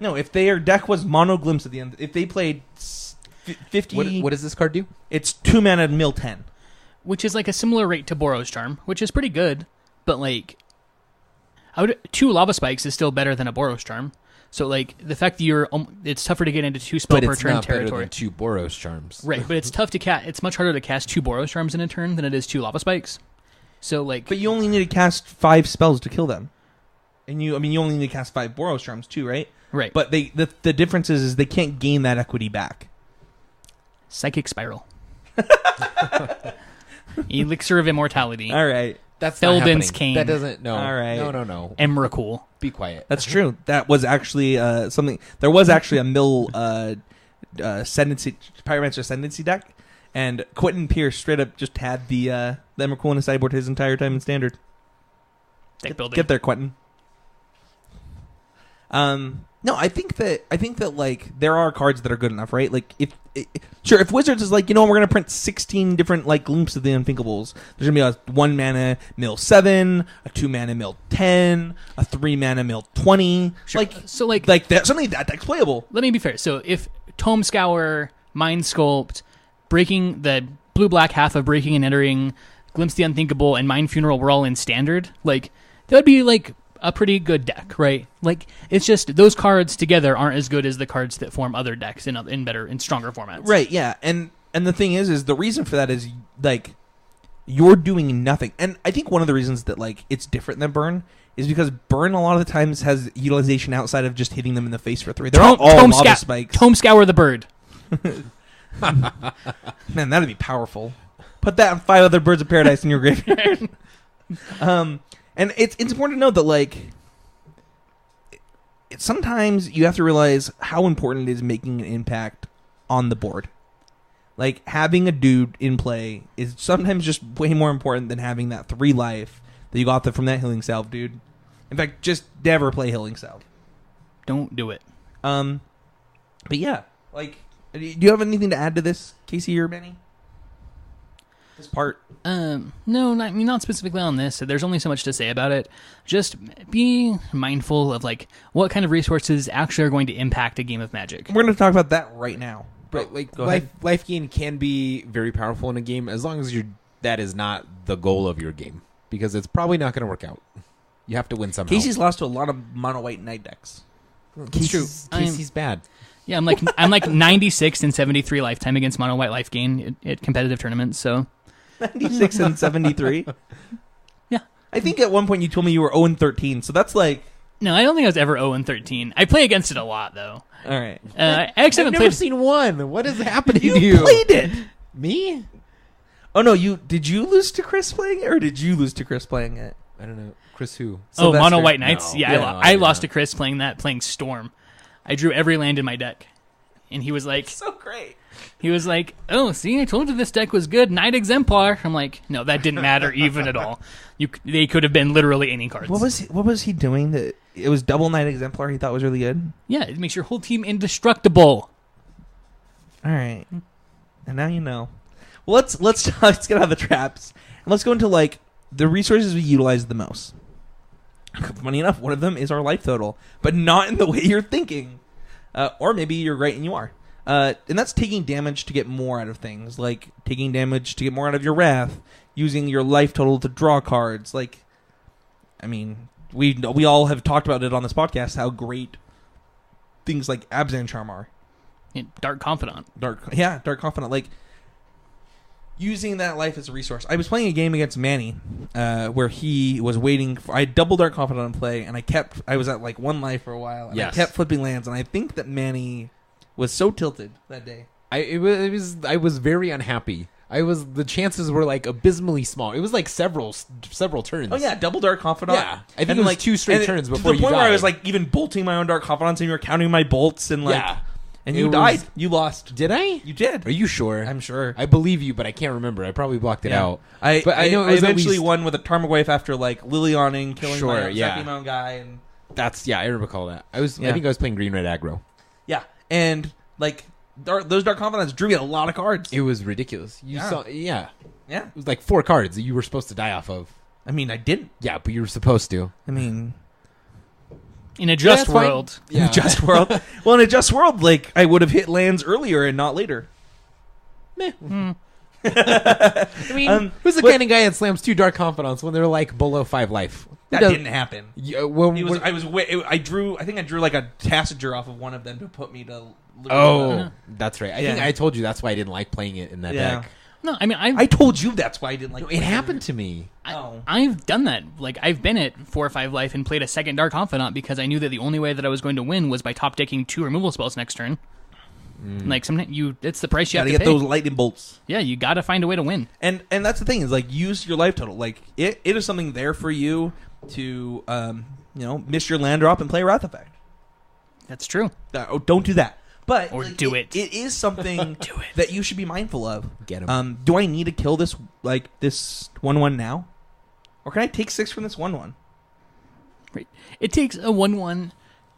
No, if their deck was mono Glimpse of the if they played 50... What does this card do? It's 2 mana mill 10. Which is like a similar rate to Boros Charm, which is pretty good, but like 2 Lava Spikes is still better than a Boros Charm. So like the fact that it's tougher to get into 2 spell But per it's turn not better territory. than 2 Boros Charms. Right, but it's tough to cast. It's much harder to cast 2 Boros Charms in a turn than it is 2 Lava Spikes. So like, But you only need to cast 5 spells to kill them. And you only need to cast 5 Boros Charms too, right? right, But the difference is they can't gain that equity back. Psychic Spiral, Elixir of Immortality, All right. That's not Felden's happening. Cane. That doesn't... No. All right. No. Emrakul. Be quiet. That's true. That was actually something. There was actually a mill Ascendancy, Pyromancer Ascendancy deck, and Quentin Pierce straight up just had the Emrakul in his sideboard his entire time in Standard. Deck building. Get there, Quentin. No, I think that like there are cards that are good enough, right? Like if Wizards is like, you know, we're gonna print 16 different like Glimpse of the Unthinkables. There's gonna be a 1 mana mill 7, a 2 mana mill 10, a 3 mana mill 20. Sure. Like So like that something that deck's playable. let me be fair. So if Tome Scour, Mind Sculpt, Breaking the blue-black half of Breaking and Entering, Glimpse the Unthinkable, and Mind Funeral were all in Standard, like that would be like a pretty good deck, right? Like, it's just those cards together aren't as good as the cards that form other decks in better, in stronger formats. Right, yeah. And the thing is the reason for that is, like, you're doing nothing. And I think one of the reasons that, like, it's different than Burn is because Burn a lot of the times has utilization outside of just hitting them in the face for 3. They're not all lava spikes. Tome Scour the Bird. Man, that'd be powerful. Put that and 5 other Birds of Paradise in your graveyard. And it's important to note that, like, sometimes you have to realize how important it is making an impact on the board. Like, having a dude in play is sometimes just way more important than having that 3 life that you got from that Healing Salve, dude. In fact, just never play Healing Salve. Don't do it. But yeah, like, do you have anything to add to this, Casey or Manny? This part? No, not specifically on this. There's only so much to say about it. Just be mindful of, like, what kind of resources actually are going to impact a game of Magic. We're going to talk about that right now. But, like, Go ahead. life gain can be very powerful in a game as long as that is not the goal of your game, because it's probably not going to work out. You have to win somehow. Casey's lost to a lot of mono white night decks. It's true. Casey's bad. Yeah, I'm like 96 and 73 lifetime against mono white life gain at competitive tournaments. So 96 and 73. Yeah, I think at one point you told me you were 0 and 13. So that's like, no, I don't think I was ever 0 and 13. I play against it a lot though. all right. I actually I've haven't never played. seen one. What is happening to You you? played it. Me? Oh no, did you lose to Chris playing it, or did you lose to Chris playing it? I don't know. Chris who? Oh, Sylvester? mono white knights. No. Yeah, Yeah, I no. lost to Chris playing Storm. I drew every land in my deck, and he was like, So great. "Oh, see, I told you this deck was good. Knight Exemplar." I'm like, "No, that didn't matter even at all. They could have been literally any cards." What was he doing? That it was double Knight Exemplar. He thought was really good. Yeah, it makes your whole team indestructible. All right, and now you know. Well, let's get out of the traps and let's go into, like, the resources we utilize the most. Funny enough, one of them is our life total, but not in the way you're thinking. Or maybe you're right and you are. And that's taking damage to get more out of things, like taking damage to get more out of your wrath, using your life total to draw cards. Like, I mean, we all have talked about it on this podcast, how great things like Abzan Charm are. Dark Confidant. Dark Confidant. Like, using that life as a resource. I was playing a game against Manny, where he was waiting for. I had double Dark Confidant in play, and I was at like 1 life for a while, and Yes. I kept flipping lands, and I think that Manny was so tilted that day. I was very unhappy. The chances were like abysmally small. It was like several turns. Oh yeah, double Dark Confidant. Yeah, I think it was 2 straight turns before to the you point where I died. was like even bolting my own Dark Confidants, and you were counting my bolts, and like, Yeah. and It you was- died. You lost. Did I? You did. Are you sure? I'm sure. I believe you, but I can't remember. I probably blocked it Yeah. out. But I know it was at eventually least- won with a Tarmogoyf after like Lilioning, killing Sure, my own, yeah. sacking my own guy, and I recall that. I Yeah. think I was playing green red aggro. yeah, and like those Dark Confidants drew me a lot of cards. It was ridiculous. Yeah. Yeah. Yeah, It was like 4 cards that you were supposed to die off of. I mean, I didn't. Yeah, but you were supposed to. I mean, In a just that's fine. world. Yeah. in a just world. Well, in a just world, like I would have hit lands earlier and not later. I mean, who's the but- kind of guy that slams 2 Dark Confidants when they're like below 5 life? That Who does- didn't happen. Yeah, well, It was. I drew. I think I drew like a Tassiger off of one of them to put me to. Oh, that's right. I Yeah. think I told you that's why I didn't like playing it in that Yeah. deck. No, I mean I told you that's why I didn't like. It happened to me. Oh. I've done that. Like, I've been at 4 or 5 life and played a second Dark Confidant because I knew that the only way that I was going to win was by top decking 2 removal spells next turn. Like, sometimes it's the price you Gotta have get to pay. those lightning bolts. Yeah, you got to find a way to win. And that's the thing is like use your life total. Like it is something there for you to miss your land drop and play Wrath Effect. That's true. Don't do that. But Or like, do it. It is something Do it. that you should be mindful of. Get 'em. Do I need to kill this 1/1 now, or can I take 6 from this 1/1? Right. It takes a 1/1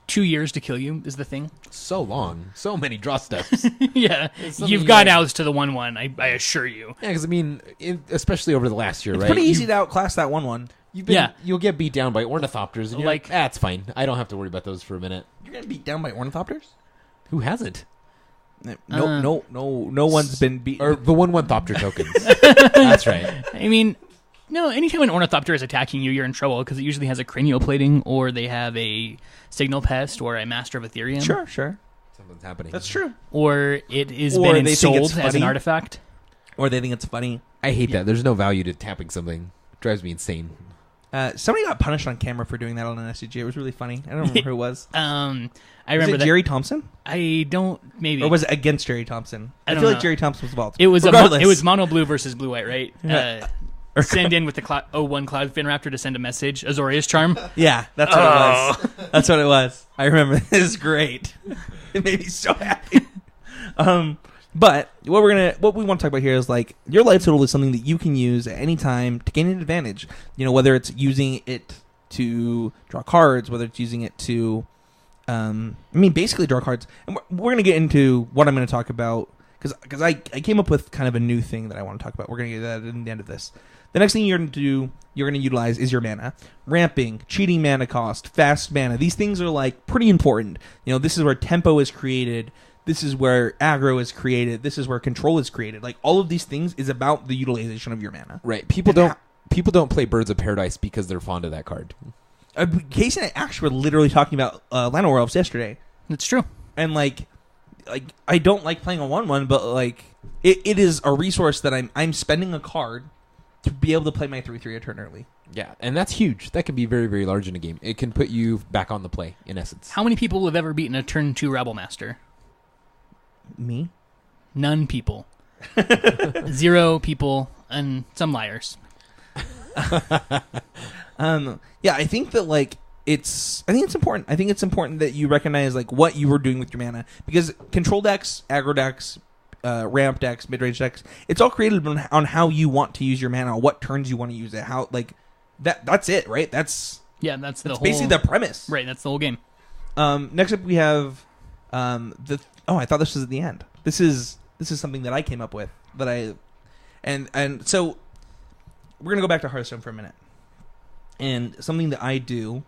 2 years to kill you is the thing. So long. So many draw steps. Yeah. something You've you got like- outs to the 1/1, I assure you. Yeah, because I mean, especially over the last year, It's right? pretty easy to outclass that 1/1. Yeah, you'll get beat down by ornithopters, and you're Like- like, it's fine. I don't have to worry about those for a minute. You're gonna beat down by ornithopters? Who hasn't? No one's been beat. Or the 1/1 Thopter tokens. That's right. I mean, No, anytime an ornithopter is attacking you, you're in trouble because it usually has a cranial plating, or they have a signal pest, or a master of Ethereum. Sure. Something's happening. That's true. Or it is Or been they think it's sold as an funny. artifact. Or they think it's funny. I hate that. There's no value to tapping something. It drives me insane. Somebody got punished on camera for doing that on an SCG. It was really funny. I don't remember who it was. I Was remember it that. Jerry Thompson? I don't. Maybe. Or was it against Jerry Thompson? I I don't feel know. like Jerry Thompson was involved. It was Regardless. it was mono blue versus blue white, right? Yeah. Send in with the 01 Cloudfin Raptor to send a message. Azorius charm. Yeah, that's what it was. That's what it was. I remember. It was great. It made me so happy. But what we want to talk about here is like your life total is something that you can use at any time to gain an advantage. You know, whether it's using it to draw cards, whether it's using it to, basically draw cards. And we're going to get into what I'm going to talk about because I came up with kind of a new thing that I want to talk about. We're going to get that in the end of this. The next thing you're going to utilize is your mana. Ramping, cheating mana cost, fast mana. These things are like pretty important. You know, this is where tempo is created. This is where aggro is created. This is where control is created. Like all of these things is about the utilization of your mana. Right. People don't play Birds of Paradise because they're fond of that card. Casey and I actually were literally talking about Llanowar Elves yesterday. That's true. And like I don't like playing a 1/1, but like it is a resource that I'm spending a card to be able to play my 3/3 a turn early. Yeah, and that's huge. That can be very, very large in a game. It can put you back on the play, in essence. How many people have ever beaten a turn 2 Rabble Master? Me? None people. 0 people, and some liars. Yeah, I think that like it's important. I think it's important that you recognize like what you were doing with your mana because control decks, aggro decks, ramp decks, mid-range decks, it's all created on how you want to use your mana, what turns you want to use it, how like that's it, right? That's Basically the premise. Right, that's the whole game. Next up we have I thought this was at the end. This is something that I came up with that and so we're going to go back to Hearthstone for a minute. And something that I do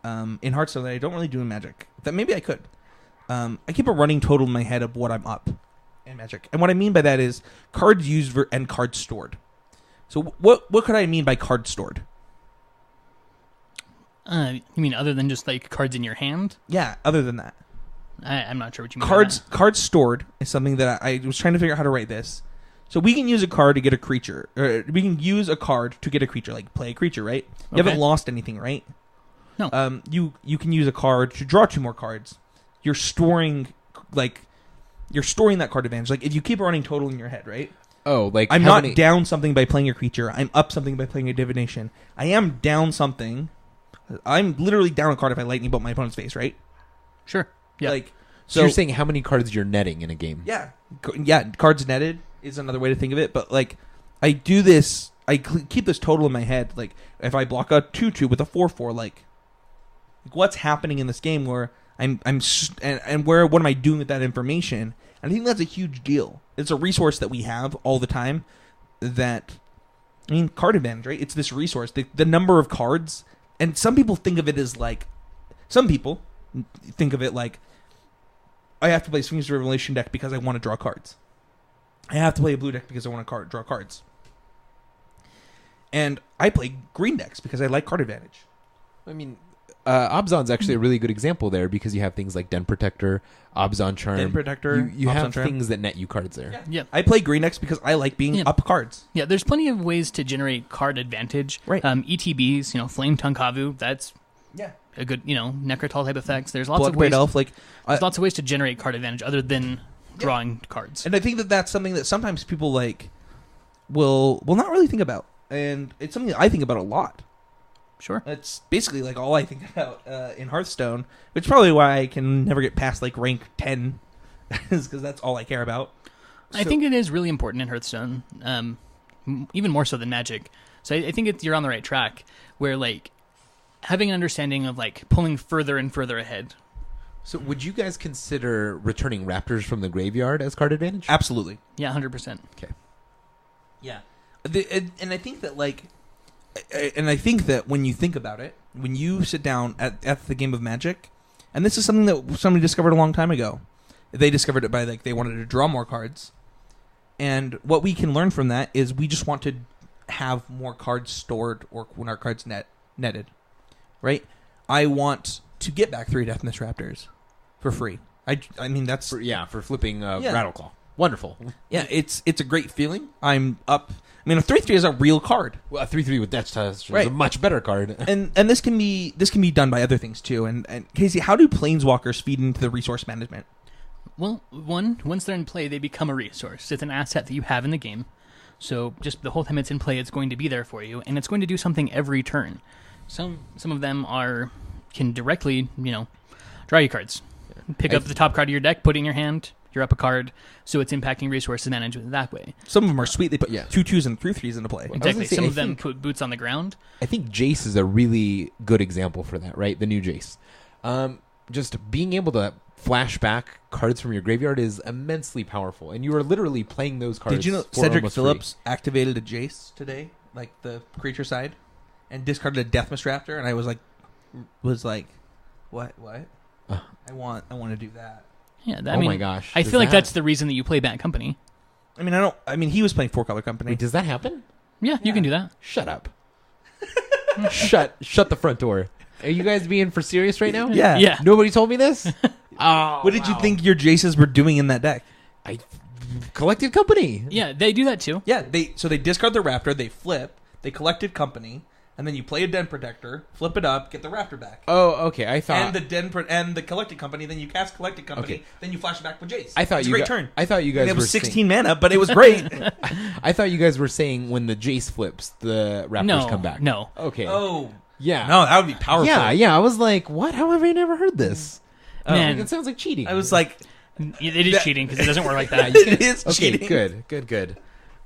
in Hearthstone that I don't really do in Magic, that maybe I could. I keep a running total in my head of what I'm up in Magic. And what I mean by that is cards used and cards stored. So what could I mean by cards stored? You mean other than just like cards in your hand? Yeah, other than that. I'm not sure what you mean. Cards stored is something that I was trying to figure out how to write this. So we can use a card to get a creature. Or we can use a card to get a creature, like play a creature, right? You haven't lost anything, right? No. You can use a card to draw 2 more cards. You're storing that card advantage. Like if you keep a running total in your head, right? Oh, like I'm not down something by playing a creature. I'm up something by playing a divination. I am down something. I'm literally down a card if I lightning bolt my opponent's face, right? Sure. Yeah. So you're saying how many cards you're netting in a game? Yeah. Cards netted is another way to think of it. But like, I do this. I keep this total in my head. Like, if I block a 2/2 with a 4/4, like what's happening in this game where and where what am I doing with that information? And I think that's a huge deal. It's a resource that we have all the time. Card advantage, right? It's this resource. The number of cards, and some people think of it as like, I have to play Swings of Revelation deck because I want to draw cards. I have to play a blue deck because I want to draw cards. And I play green decks because I like card advantage. Obzon's actually a really good example there because you have things like Den Protector, Obzon Charm. Den Protector, You Obzon have Charm. things that net you cards there. Yeah. I play green decks because I like being up cards. Yeah, there's plenty of ways to generate card advantage. Right. ETBs, Flame Tongue Kavu, that's a good, Necrotal type effects. There's lots of ways. Blood Elf, there's lots of ways to generate card advantage other than drawing cards. And I think that that's something that sometimes people will not really think about, and it's something that I think about a lot. Sure. It's basically like all I think about in Hearthstone, which is probably why I can never get past like rank 10, is because that's all I care about. I think it is really important in Hearthstone, even more so than Magic. So I think you're on the right track, where like having an understanding of like pulling further and further ahead. So would you guys consider returning raptors from the graveyard as card advantage? Absolutely. Yeah, 100%. Okay. Yeah. And I think that when you think about it, when you sit down at the game of Magic, and this is something that somebody discovered a long time ago. They discovered it by they wanted to draw more cards. And what we can learn from that is we just want to have more cards stored or when our cards netted, right? I want to get back 3 Deathmatch Raptors for free. I mean that's for flipping Rattleclaw. Wonderful. yeah. It's a great feeling. I'm up. I mean, a 3/3 is a real card. Well, a 3/3 with Death Touch is Right. a much better card. And this can be done by other things too. And Casey, how do planeswalkers feed into the resource management? Well, once they're in play, they become a resource. It's an asset that you have in the game. So just the whole time it's in play, it's going to be there for you, and it's going to do something every turn. Some of them can directly, draw you cards. Pick up the top card of your deck, put it in your hand, you're up a card, so it's impacting resources management that way. Some of them are sweet. They put Yeah. 2/2s and 3/3s into play. Exactly. say, Some I of them think- put boots on the ground. I think Jace is a really good example for that, right? The new Jace. Just being able to flash back cards from your graveyard is immensely powerful, and you are literally playing those cards. Did you know for Cedric almost Phillips activated a Jace today, like the creature side, and discarded a Deathmatch Raptor? And I was like, what? I want to do that. Yeah, Oh my gosh. I Does feel like that- that's the reason that you play Bad Company. I mean, he was playing 4-color company. Wait, does that happen? Yeah, you can do that. Shut up. shut the front door. Are you guys being for serious right now? Yeah. Yeah. Nobody told me this? Oh, What did you think your Jaces were doing in that deck? I collected company. Yeah, they do that too. Yeah, they discard the Raptor, they flip, they collected company, and then you play a Den Protector, flip it up, get the Raptor back. Oh, okay. I thought And the collected company, then you cast collected company, Okay. then you flash it back with Jace. I thought it's you a great gu- turn. I thought you And guys it were was 16 saying, mana, but it was great. I thought you guys were saying when the Jace flips, the Raptors No, come back. no. Okay. Oh. Yeah. No, that would be powerful. Yeah. I was like, what? How have I never heard this? Man. It sounds like cheating. I was like, It is cheating because it doesn't work like that. it is okay, cheating. good.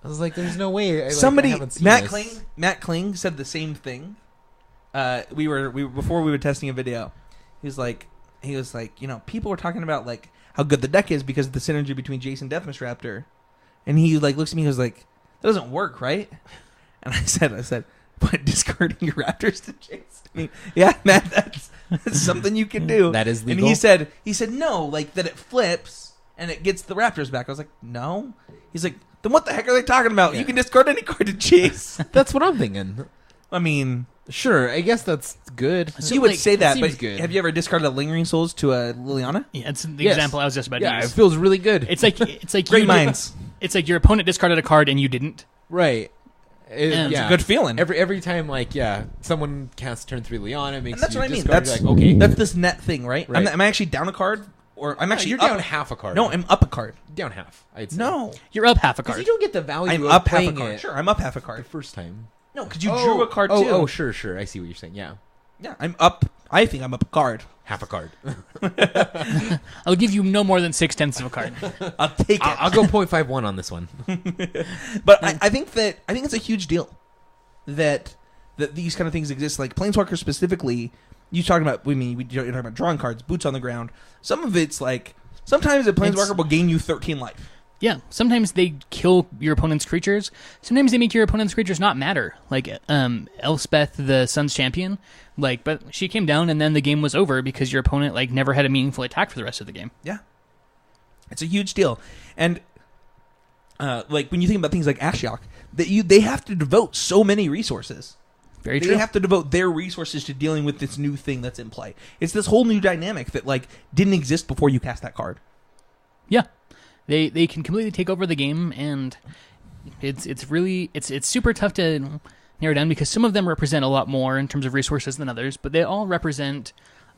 I was like, there's no way. I Somebody, haven't seen Matt this. Kling said the same thing. We were before we were testing a video. He was like, people were talking about like how good the deck is because of the synergy between Jace and Deathmatch Raptor, and he like looks at me, he was like, that doesn't work, right? And I said, but discarding your Raptors to Jace. I mean, yeah, Matt, that's something you can do. That is legal. And he said no, like that it flips and it gets the Raptors back. I was like, no. He's like, then what the heck are they talking about? Yeah. You can discard any card to Jace. That's what I'm thinking. I mean, Sure, I guess that's good. So, you would like, say that, seems but good. have you ever discarded a Lingering Souls to a Liliana? Yeah, it's the Yes. example I was just about to Yeah, it use. feels really good. It's like Great you minds. It's like your opponent discarded a card and you didn't. Right. It's It's a good feeling. Every time, like, someone casts turn 3 Liana, it makes And that's you what I mean. discard, That's you're like, okay. That's this net thing, right? Right. Am I actually down a card, or I'm actually you're up down half a card. No, I'm up a card. down half, I'd say. No, You're up half a Because card. you don't get the value I'm of up half a playing card. it Sure, I'm up half a the card. first time. No, because you drew a card too. Oh, sure. I see what you're saying. Yeah. Yeah, I'm up. I think I'm up a card. Half a card. I'll give you no more than 6/10 of a card. I'll take it. I'll go 0.51 on this one. But I think it's a huge deal that these kind of things exist. Like Planeswalker specifically, you're talking about drawing cards, boots on the ground. Some of it's like sometimes a Planeswalker will gain you 13 life. Yeah, sometimes they kill your opponent's creatures. Sometimes they make your opponent's creatures not matter. Like Elspeth, the Sun's champion, but she came down and then the game was over because your opponent never had a meaningful attack for the rest of the game. Yeah, it's a huge deal. And when you think about things like Ashiok, they have to devote so many resources. Very They true. have to devote their resources to dealing with this new thing that's in play. It's this whole new dynamic that didn't exist before you cast that card. Yeah, they can completely take over the game, and it's super tough to narrow down because some of them represent a lot more in terms of resources than others, but they all represent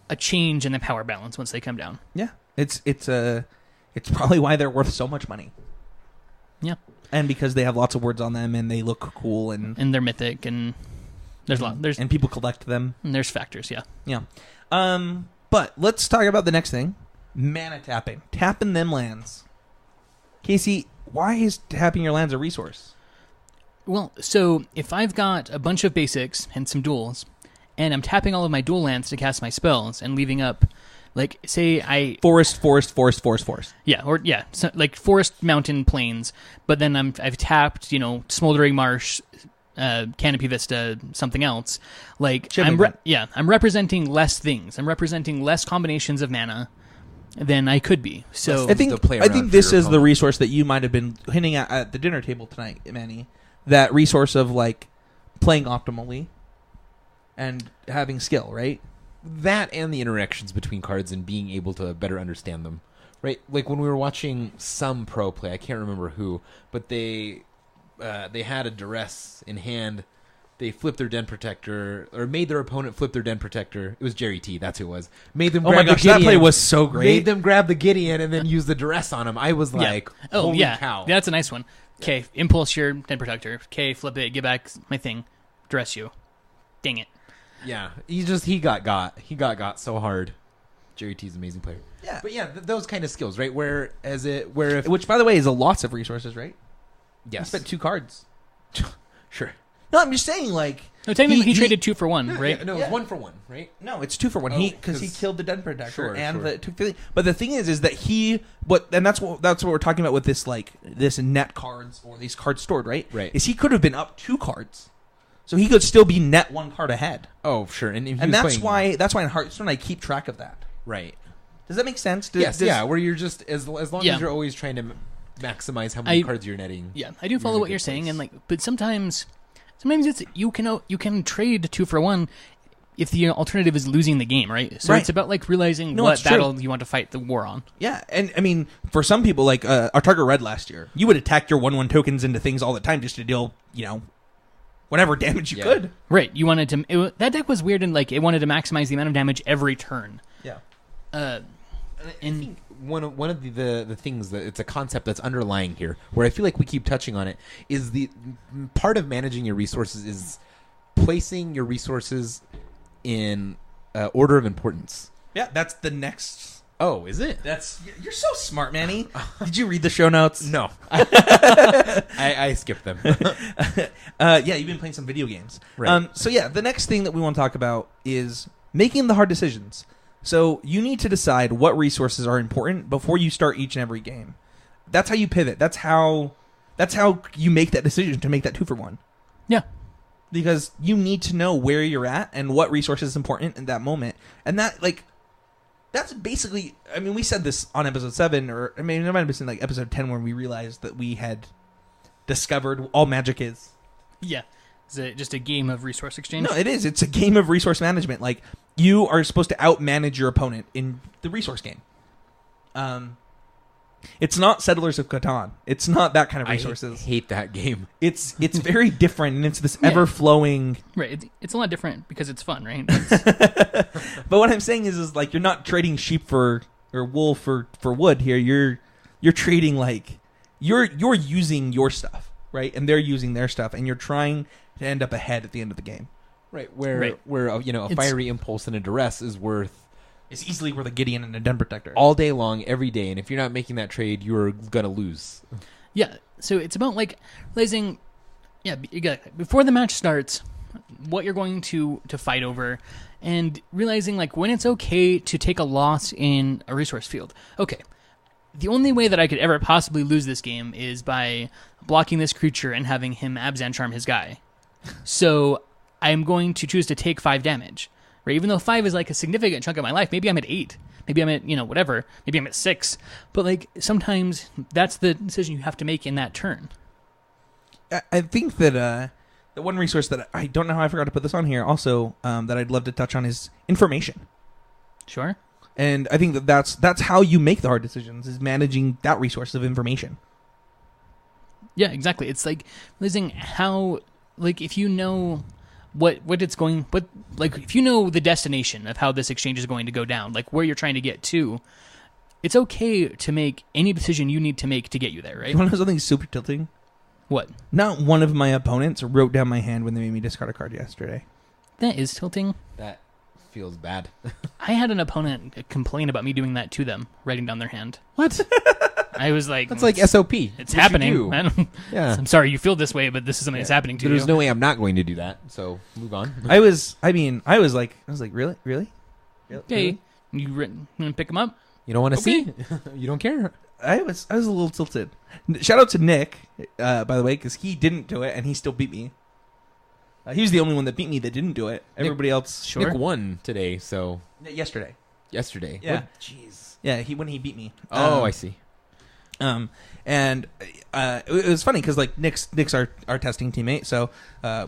a change in the power balance once they come down. Yeah, it's probably why they're worth so much money. Yeah, And because they have lots of words on them and they look cool and they're mythic, and there's a lot. and people collect them. There's factors. Yeah. Yeah. But let's talk about the next thing. Mana tapping. Tapping them lands. Casey, why is tapping your lands a resource? Well, so if I've got a bunch of basics and some duels, and I'm tapping all of my dual lands to cast my spells and leaving up, say I Forest. so, forest, mountain, plains, but then I've tapped Smoldering Marsh, Canopy Vista, something else. I'm representing less things. I'm representing less combinations of mana than I could be. So I think to play around for this your is the opponent. resource that you might have been hinting at the dinner table tonight, Manny. that resource of like playing optimally and having skill, right? That and the interactions between cards and being able to better understand them, right? Like when we were watching some pro play, I can't remember who, but they had a duress in hand. They flipped their Den Protector, or made their opponent flip their Den Protector. It was Jerry T. That's who it was. Made them. Oh my gosh, that play was so great. Made them grab the Gideon and then use the duress on him. I was like, holy cow. That's a nice one. Okay, impulse your Den Protector. Okay, flip it, get back my thing, dress you. Dang it. Yeah, he got so hard. Jerry T's an amazing player. Yeah, but yeah, those kind of skills, right? Where if which by the way is a lots of resources, right? Yes, he spent 2 cards. Sure. No, I'm just saying, like... No, technically he traded 2 for 1, right? Yeah, no, it's 1 for 1, right? No, it's 2 for 1. Because he killed the Den Protector took the... But the thing is that and that's what we're talking about with this, like, this net cards, or these cards stored, right? Right. Is he could have been up 2 cards. So he could still be net 1 card ahead. Oh, sure. And that's why in Hearthstone I keep track of that. Right. Does that make sense? Yes, where you're just... As long as you're always trying to maximize how many cards you're netting. Yeah, I do follow what you're saying, and like, but sometimes it's you can trade 2 for 1 if the alternative is losing the game, right? So it's about like realizing what battle you want to fight the war on. Yeah, and I mean, for some people, like our Target Red last year, you would attack your 1/1 tokens into things all the time just to deal, whatever damage you could. Right. You wanted to. That deck was weird, and like it wanted to maximize the amount of damage every turn. Yeah. And one of the things that it's a concept that's underlying here, where I feel like we keep touching on it, is the part of managing your resources is placing your resources in order of importance. Yeah, that's the next. Oh, is it? You're so smart, Manny. Did you read the show notes? No, I skipped them. Yeah, you've been playing some video games. Right. So yeah, the next thing that we want to talk about is making the hard decisions. So you need to decide what resources are important before you start each and every game. That's how you pivot. That's how you make that decision to make that 2 for 1. Yeah. Because you need to know where you're at and what resource is important in that moment. And that's basically, I mean, we said this on episode 7, or I mean, it might have been like episode 10 when we realized that we had discovered all Magic is. Yeah. Is it just a game of resource exchange? No, it is. It's a game of resource management. Like, you are supposed to outmanage your opponent in the resource game. It's not Settlers of Catan. It's not that kind of resources. I hate that game. It's very different, and it's this ever-flowing... Right. It's a lot different because it's fun, right? But what I'm saying is like, you're not trading sheep or wool for wood here. You're trading, like... You're using your stuff, right? And they're using their stuff, and you're trying to end up ahead at the end of the game. Right, where a fiery impulse and a duress is easily worth a Gideon and a Den Protector all day long, every day, and if you're not making that trade, you're gonna lose. Yeah, so it's about like realizing, before the match starts, what you're going to fight over, and realizing like when it's okay to take a loss in a resource field. Okay, the only way that I could ever possibly lose this game is by blocking this creature and having him Abzan Charm his guy. So I'm going to choose to take 5 damage, right? Even though 5 is like a significant chunk of my life. Maybe I'm at 8. Maybe I'm at, whatever. Maybe I'm at 6. But like sometimes that's the decision you have to make in that turn. I think that the one resource that I don't know how I forgot to put this on here also that I'd love to touch on is information. Sure. And I think that's how you make the hard decisions, is managing that resource of information. Yeah, exactly. It's like realizing how, like, if you know if you know the destination of how this exchange is going to go down, like where you're trying to get to, it's okay to make any decision you need to make to get you there, right? You want to know something super tilting? What? Not one of my opponents wrote down my hand when they made me discard a card yesterday. That is tilting. That feels bad. I had an opponent complain about me doing that to them, writing down their hand. What? I was like... That's like SOP. It's happening. Yeah. I'm sorry you feel this way, but this is something that's happening to you. There's no way I'm not going to do that, so move on. I was like, really? Okay. You gonna pick them up? You don't want to see? You don't care? I was a little tilted. Shout out to Nick, by the way, because he didn't do it, and he still beat me. He was the only one that beat me that didn't do it. Everybody else... Sure. Nick won today, so... Yesterday. Yesterday? Yeah. Jeez. Yeah, when he beat me. Oh, I see. And it was funny because like Nick's our testing teammate, so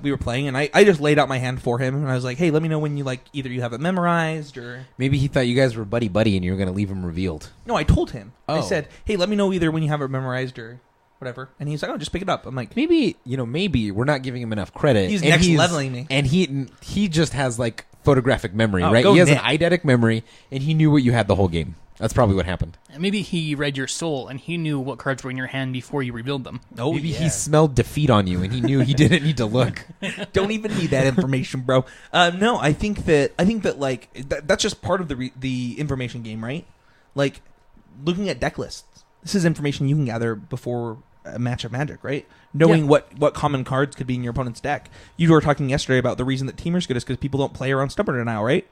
we were playing, and I just laid out my hand for him, and I was like, hey, let me know when you like either you have it memorized or Maybe he thought you guys were buddy and you were going to leave him revealed. no. I told him. I Oh. said, hey, let me know either when you have it memorized or whatever, and he's like, oh, just pick it up. I'm like, Maybe we're not giving him enough credit. He's and next leveling me. And he just has like photographic memory, Oh, right? go He has Nick. an eidetic memory, and he knew what you had the whole game. That's probably what happened. Maybe he read your soul and he knew what cards were in your hand before you revealed them. oh, Maybe yeah. he smelled defeat on you, and he knew he didn't need to look. Don't even need that information, bro. No, I think that like that's just part of the information game, right? Like looking at deck lists. This is information you can gather before a match of Magic, right? Knowing Yeah. what common cards could be in your opponent's deck. You were talking yesterday about the reason that Teamer's good is because people don't play around Stubborn Denial, right?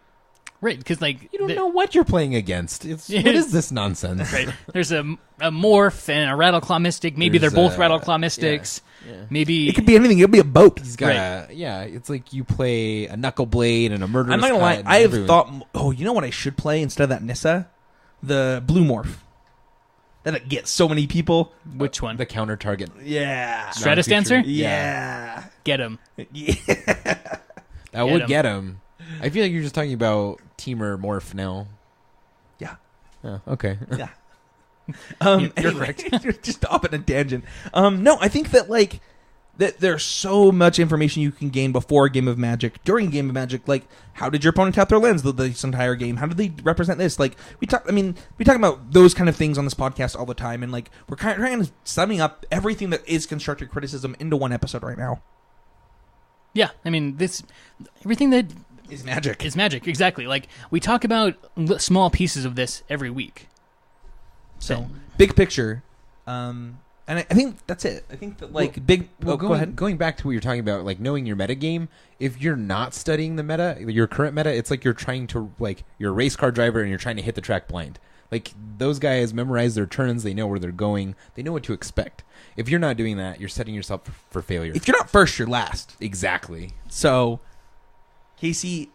Right, because like You don't know what you're playing against. What is this nonsense? Right, there's a morph and a Rattleclaw Mystic. Maybe There's they're both a- Rattleclaw Mystics. Yeah. Maybe It could be anything. It could be a boat. He's got yeah. It's like you play a Knuckle Blade and a Murderous. I'm not gonna lie. Cut, I have everyone- thought. Oh, you know what I should play instead of that Nissa? The blue morph. That gets so many people. which one? the counter target. Yeah. Stratus non-feature. Dancer? Yeah. Get him. Yeah. That Get would him. get him. I feel like you're just talking about Teamer Morph now. Yeah. Oh, okay. Yeah. You're Anyway, just off on a tangent. No, I think that like that there's so much information you can gain before a game of Magic, during a game of Magic. Like, how did your opponent tap their lands this entire game? How did they represent this? Like, we talk about those kind of things on this podcast all the time, and like we're kind of summing up everything that is constructive criticism into one episode right now. Yeah, I mean everything that Is Magic. is Magic, exactly. Like we talk about small pieces of this every week. So Big picture. And I think that's it. I think that like go ahead. Going back to what you're talking about, like knowing your meta game. If you're not studying the meta, your current meta, it's like you're trying to you're a race car driver and you're trying to hit the track blind. Like those guys memorize their turns, they know where they're going, they know what to expect. If you're not doing that, you're setting yourself for failure. If you're not first, you're last. Exactly. So, Casey, you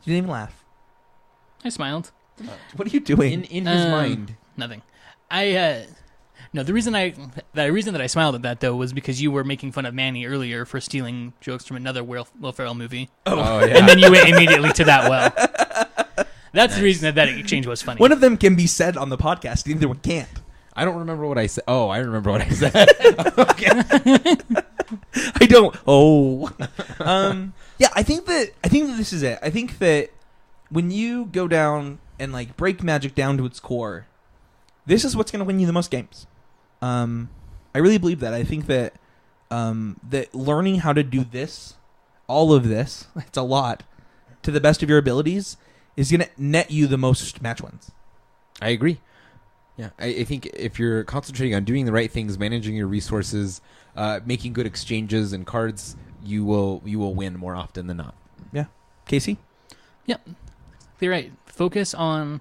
didn't even laugh. I smiled. What are you doing? In his mind. Nothing. No, the reason that I smiled at that though was because you were making fun of Manny earlier for stealing jokes from another Will Ferrell movie, Oh yeah. and then you went immediately to that well. That's the reason that exchange was funny. One of them can be said on the podcast. The other one can't. I don't remember what I said. Oh, I remember what I said. I don't. Oh. Yeah, I think that this is it. I think that when you go down and like break Magic down to its core, this is what's going to win you the most games. I really believe that. I think that that learning how to do this, all of this, it's a lot, to the best of your abilities, is going to net you the most match wins. I agree. Yeah, I think if you're concentrating on doing the right things, managing your resources, making good exchanges and cards, you will win more often than not. Yeah, Casey. Yep, you're right. Focus on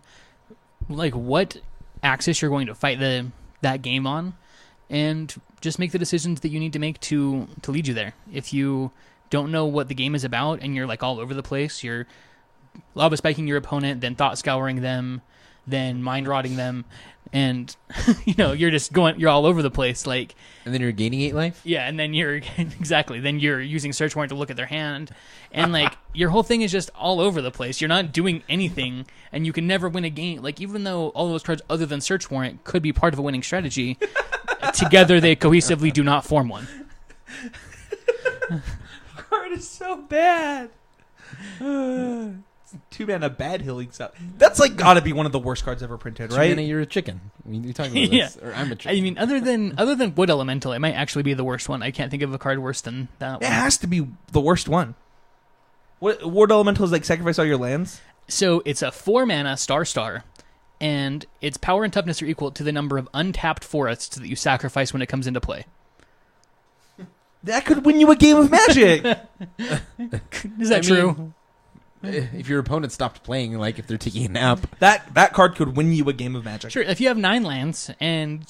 like what axis you're going to fight that game on, and just make the decisions that you need to make to lead you there. If you don't know what the game is about and you're like all over the place, you're lava spiking your opponent, then thought scouring them, then mind rotting them, and you're all over the place. Like, And then you're gaining 8 life? yeah, and then you're exactly. Then you're using search warrant to look at their hand, and like your whole thing is just all over the place. You're not doing anything, and you can never win a game. Like even though all those cards other than search warrant could be part of a winning strategy, together they cohesively do not form one. Card is so bad. Too bad a bad healing stuff. That's like got to be one of the worst cards ever printed, right? Manny, you're a chicken. I mean, you're talking about this. Or I'm a chicken. I mean, other than Wood Elemental, it might actually be the worst one. I can't think of a card worse than that It one. has to be the worst one. What Ward Elemental is like sacrifice all your lands? So it's a 4-mana star, and its power and toughness are equal to the number of untapped forests that you sacrifice when it comes into play. That could win you a game of Magic. Is that true? If your opponent stopped playing, like if they're taking a nap. that card could win you a game of Magic. Sure. If you have 9 lands and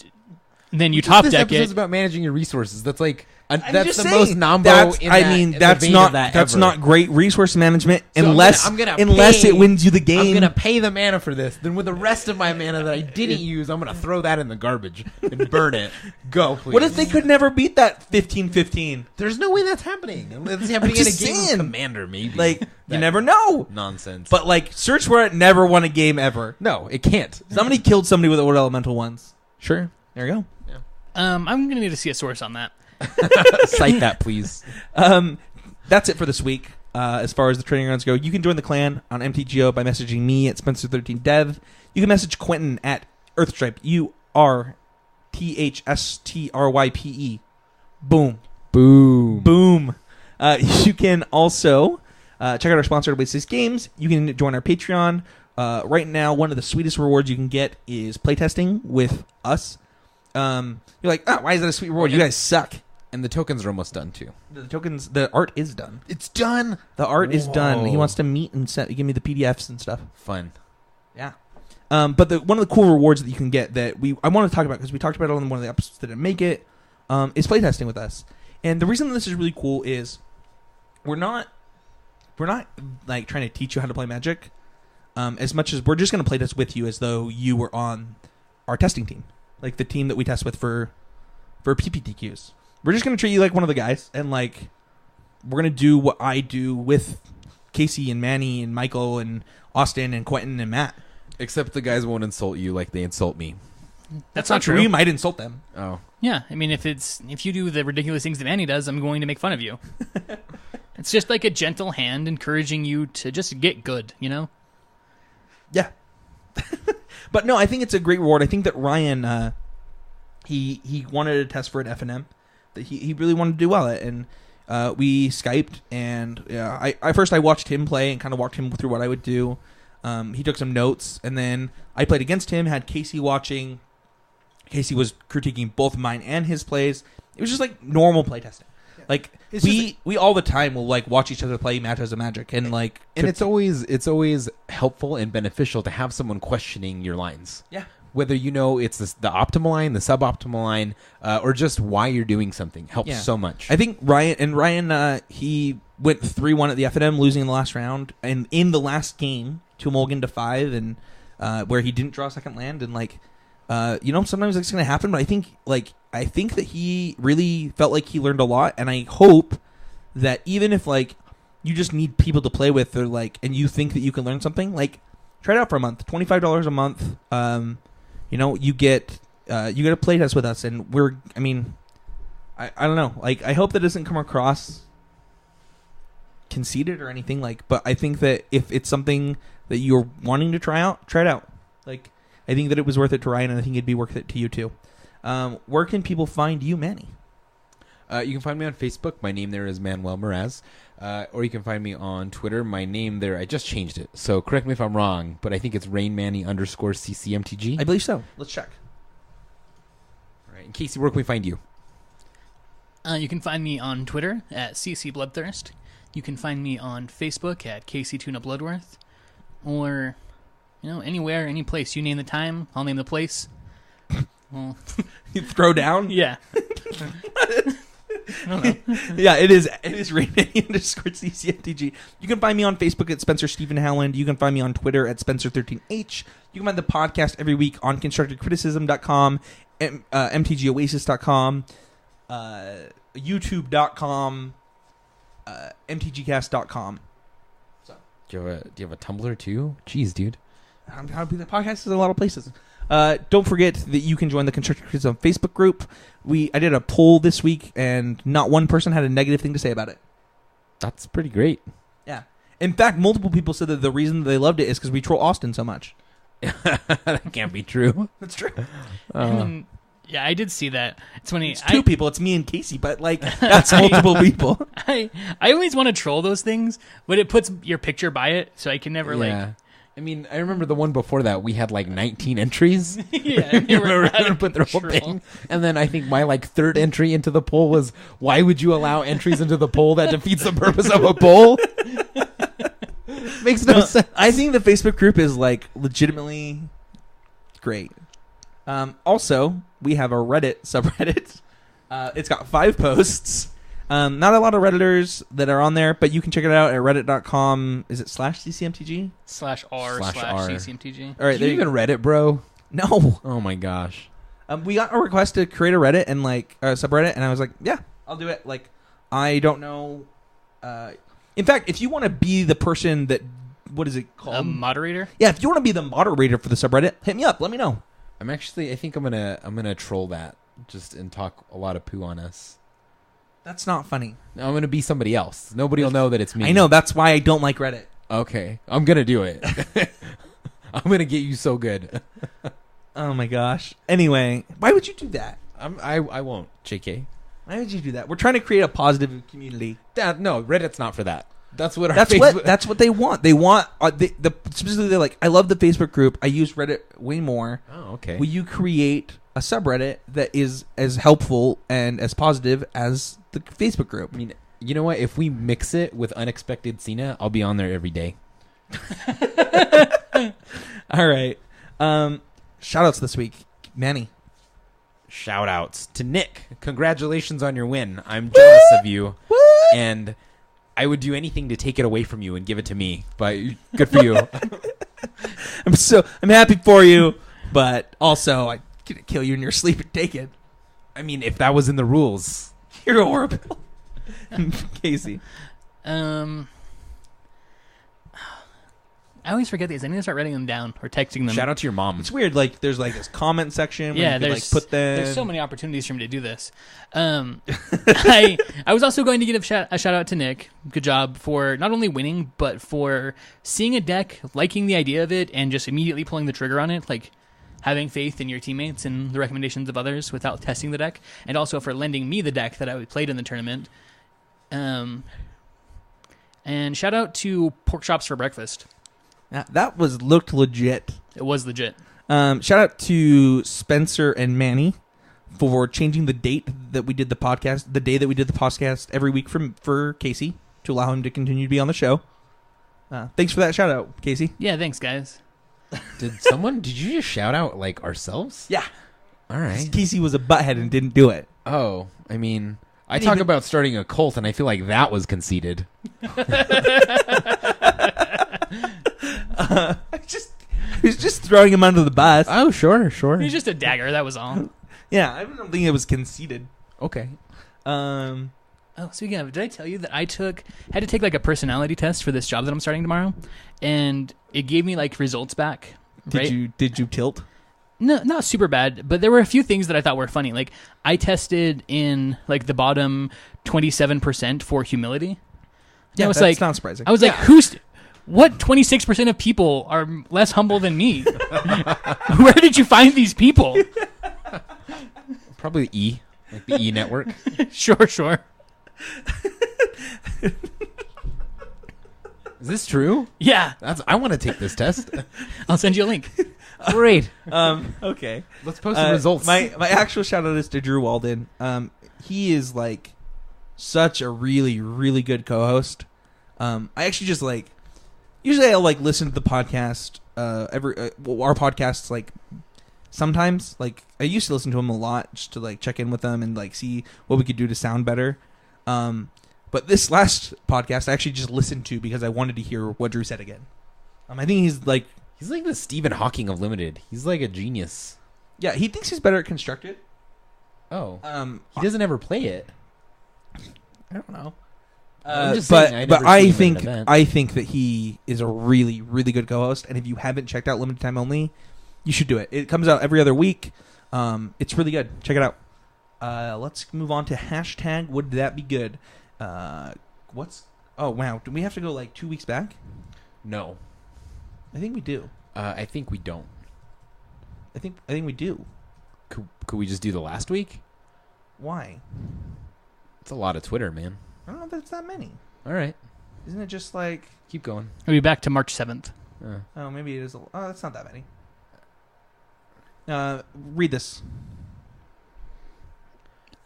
And then you top This deck episode's it. about managing your resources. That's like I'm that's just the saying, most Nambo. that's- in I that- mean, in the that's vein not of that that's ever. not great resource management So unless I'm gonna unless pay- it wins you the game. I'm gonna pay the mana for this. Then with the rest of my mana that I didn't use, I'm gonna throw that in the garbage and burn it. Go, please. What if they could never beat that 15-15? There's no way that's happening. It's happening in a just game saying. of Commander, maybe. Like you That never know. nonsense. But like, Search for It never won a game ever. no, it can't. Somebody killed somebody with Wood Elemental once. Sure. There you go. I'm gonna need to see a source on that. Cite that, please. That's it for this week. As far as the training grounds go, you can join the clan on MTGO by messaging me at Spencer13Dev. You can message Quentin at Earthstripe. URTHSTRYPE. Boom. Boom. Boom. You can also check out our sponsor, Wasteland Games. You can join our Patreon. Right now, one of the sweetest rewards you can get is playtesting with us. You're like, oh, why is that a sweet reward? You guys suck. And the tokens are almost done too. The art is done. It's done. The art is done. He Whoa. wants to meet and give me the PDFs and stuff. Fun. Yeah. But one of the cool rewards that you can get that I want to talk about because we talked about it on one of the episodes that didn't make it is playtesting with us. And the reason this is really cool is we're not like trying to teach you how to play Magic as much as we're just going to playtest with you as though you were on our testing team, like the team that we test with for PPTQs. We're just going to treat you like one of the guys, and like we're going to do what I do with Casey and Manny and Michael and Austin and Quentin and Matt. Except the guys won't insult you like they insult me. That's not true. We might insult them. Oh. Yeah, I mean, if you do the ridiculous things that Manny does, I'm going to make fun of you. It's just like a gentle hand encouraging you to just get good, you know? Yeah. But no, I think it's a great reward. I think that Ryan, he wanted to test for an FNM. That he really wanted to do well at, and we Skyped, and I first watched him play and kind of walked him through what I would do. He took some notes, and then I played against him, had Casey watching. Casey was critiquing both mine and his plays. It was just like normal playtesting. Like we all the time will like watch each other play matches of Magic, and like it's always helpful and beneficial to have someone questioning your lines. Yeah. Whether you know it's the optimal line, the suboptimal line, or just why you're doing something helps so much. I think Ryan, he went 3-1 at the FNM, losing in the last round, and in the last game, 2 mulligan to 5, and where he didn't draw a second land, and like, sometimes it's going to happen. But I think that he really felt like he learned a lot, and I hope that even if like you just need people to play with, or like, and you think that you can learn something, like try it out for a month, $25 a month. You get a playtest with us, and I don't know. Like, I hope that doesn't come across conceited or anything. Like, but I think that if it's something that you're wanting to try it out. Like, I think that it was worth it to Ryan, and I think it'd be worth it to you too. Where can people find you, Manny? You can find me on Facebook. My name there is Manuel Meraz. Or you can find me on Twitter. My name there, I just changed it. So correct me if I'm wrong, but I think it's RainManny_CCMTG. I believe so. Let's check. All right. And Casey, where can we find you? You can find me on Twitter at CCBloodthirst. You can find me on Facebook at KCTunaBloodworth. Or, anywhere, any place. You name the time, I'll name the place. Well, You throw down? yeah. I don't know. Yeah, it is RainManny_CCMTG. You can find me on Facebook at Spencer Stephen Howland. You can find me on Twitter at Spencer13H. You can find the podcast every week on ConstructedCriticism.com, MTGOasis.com, YouTube.com, MTGcast.com. Do you have a Tumblr too? Jeez, dude. The podcast is in a lot of places. Don't forget that you can join the Constructed Criticism Facebook group. I did a poll this week, and not one person had a negative thing to say about it. That's pretty great. Yeah. In fact, multiple people said that the reason they loved it is because we troll Austin so much. That can't be true. That's true. Yeah, I did see that. It's funny. It's 2 people. It's me and Casey, but like that's multiple people. I always want to troll those things, but it puts your picture by it, so I can never I mean, I remember the one before that. We had like 19 entries. Yeah, they were to put their whole thing. And then I think my like 3rd entry into the poll was, "Why would you allow entries into the poll that defeats the purpose of a poll?" Makes no sense. I think the Facebook group is like legitimately great. Also, we have a Reddit subreddit. It's got 5 posts. Not a lot of Redditors that are on there, but you can check it out at reddit.com. Is it /CCMTG? /r/CCMTG. All right, Did you even Reddit, bro? No. Oh my gosh. We got a request to create a Reddit and like a subreddit, and I was like, yeah, I'll do it. Like, I don't know. In fact, if you want to be the person that, what is it called? A moderator? Yeah, if you want to be the moderator for the subreddit, hit me up. Let me know. I think I'm gonna troll that and talk a lot of poo on us. That's not funny. No, I'm gonna be somebody else. Nobody will know that it's me. I know. That's why I don't like Reddit. Okay, I'm gonna do it. I'm gonna get you so good. Oh my gosh. Anyway, why would you do that? I won't, JK. Why would you do that? We're trying to create a positive community. No, Reddit's not for that. That's what That's what they want. They want specifically. They're like, I love the Facebook group. I use Reddit way more. Oh, okay. Will you create a subreddit that is as helpful and as positive as the Facebook group? I mean, you know what? If we mix it with Unexpected Cena, I'll be on there every day. All right. Shout outs this week. Manny. Shout outs to Nick. Congratulations on your win. I'm jealous of you. What? And I would do anything to take it away from you and give it to me. But good for you. I'm happy for you, but also I could kill you in your sleep and take it. I mean, if that was in the rules. You're horrible. Casey. I always forget these. I need to start writing them down or texting them. Shout out to your mom. It's weird. Like, there's like this comment section where Yeah, you can there's like put them. There's so many opportunities for me to do this. I was also going to give a shout out to Nick. Good job for not only winning, but for seeing a deck, liking the idea of it, and just immediately pulling the trigger on it. Like having faith in your teammates and the recommendations of others without testing the deck, and also for lending me the deck that I played in the tournament. And shout out to Pork Chops for Breakfast. That looked legit. It was legit. Shout out to Spencer and Manny for changing the date that we did the podcast, the day that we did the podcast every week for Casey to allow him to continue to be on the show. Thanks for that shout out, Casey. Yeah, thanks, guys. Did you just shout out like ourselves? Yeah. All right. Casey was a butthead and didn't do it. Oh, I mean, I talk about starting a cult, and I feel like that was conceited. I was just throwing him under the bus. Oh, sure. He's just a dagger. That was all. Yeah, I don't think it was conceited. Okay. Oh, speaking of, did I tell you that I had to take like a personality test for this job that I'm starting tomorrow, and it gave me like results back. Did you tilt? No, not super bad, but there were a few things that I thought were funny. Like I tested in like the bottom 27% for humility. Yeah, was that's like, not surprising. I was like, what 26% of people are less humble than me? Where did you find these people? Probably E, like the E network. Sure. Is this true? Yeah. I want to take this test. I'll send you a link. Great. Okay. Let's post the results. My actual shout out is to Drew Walden. He is like such a really, really good co-host. I actually just like, usually I'll like listen to the podcast, our podcasts like sometimes. Like I used to listen to him a lot just to like check in with them and like see what we could do to sound better. But this last podcast I actually just listened to because I wanted to hear what Drew said again. I think he's like the Stephen Hawking of Limited. He's like a genius. Yeah, he thinks he's better at Constructed. Oh. He doesn't ever play it. I don't know. I'm just saying, but I think that he is a really, really good co-host. And if you haven't checked out Limited Time Only, you should do it. It comes out every other week. It's really good. Check it out. Let's move on to hashtag Would That Be Good? Oh wow, do we have to go like 2 weeks back? No, I think we do. I think we don't. I think we do. Could we just do the last week? Why? It's a lot of Twitter, man. I don't know if it's that many. All right, isn't it just like keep going? We'll be back to March 7th. Oh, maybe it is. It's not that many. Read this.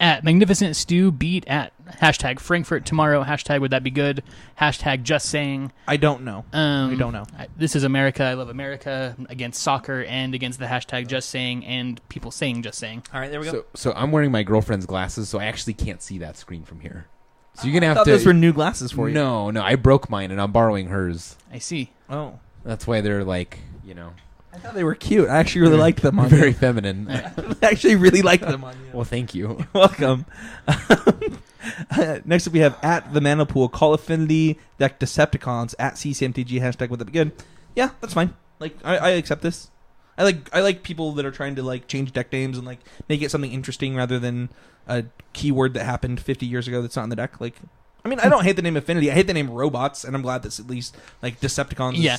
At Magnificent Stew beat at hashtag Frankfurt tomorrow. Hashtag would that be good? Hashtag just saying. I don't know. I don't know. This is America. I love America against soccer and against the hashtag just saying and people saying just saying. All right, there we go. So I'm wearing my girlfriend's glasses, so I actually can't see that screen from here. So you're gonna I have thought to. those were new glasses for you. No, I broke mine and I'm borrowing hers. I see. Oh. That's why they're like, I thought they were cute. I actually really liked them on very you. feminine. I actually really liked them on you. Well, thank you. Welcome. Next up, we have at the Manopool, Call Affinity Deck Decepticons at CCMTG hashtag would that be good? Yeah, that's fine. Like I accept this. I like people that are trying to like change deck names and like make it something interesting rather than a keyword that happened 50 years ago that's not in the deck. Like, I mean, I don't hate the name Affinity. I hate the name Robots, and I'm glad that's at least like Decepticons. Yeah.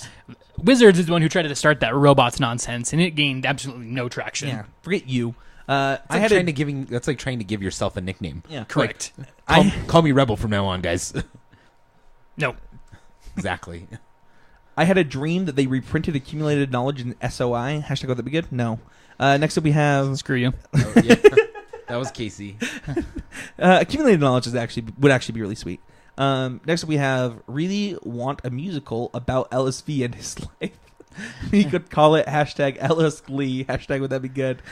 Wizards is the one who tried to start that robots nonsense, and it gained absolutely no traction. Yeah. Forget you. That's like trying to give yourself a nickname. Yeah. Correct. Call me Rebel from now on, guys. No. Exactly. I had a dream that they reprinted accumulated knowledge in SOI. Hashtag would that be good? No. Next up we have Screw you. Oh, yeah. That was Casey. accumulated knowledge would actually be really sweet. Next up we have really want a musical about LSV and his life. You could call it hashtag LS Glee. Hashtag would that be good?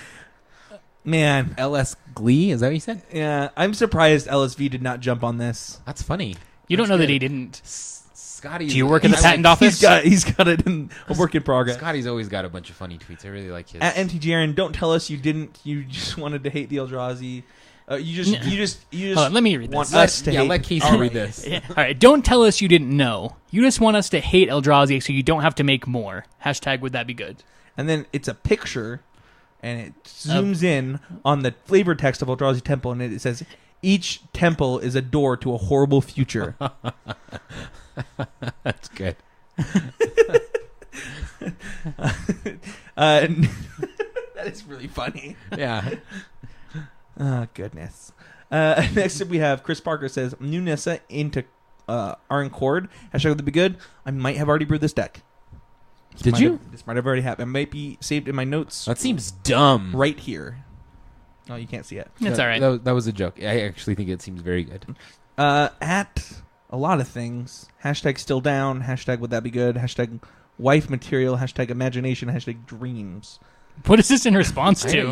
Man. LS Glee? Is that what you said? Yeah. I'm surprised LSV did not jump on this. That's funny. You don't know that he didn't. Scotty. Do you work in the patent office? He's got it in a work in progress. Scotty's always got a bunch of funny tweets. I really like his. At MTG Aaron, don't tell us you didn't. You just wanted to hate the Eldrazi. You just. Hold on, let me read want this. us to hate. let Casey read this. Yeah. All right, don't tell us you didn't know. You just want us to hate Eldrazi so you don't have to make more. Hashtag would that be good? And then it's a picture, and it zooms in on the flavor text of Eldrazi Temple, and it says, "Each temple is a door to a horrible future." That's good. That is really funny. Yeah. Oh, goodness. Next up, we have Chris Parker says, new Nissa into Iron Cord. Hashtag would that be good? I might have already brewed this deck. This might have already happened. It might be saved in my notes. That seems dumb. Right here. Oh, you can't see it. That's all right. That was a joke. I actually think it seems very good. At a lot of things. Hashtag still down. Hashtag would that be good? Hashtag wife material. Hashtag imagination. Hashtag dreams. What is this in response to?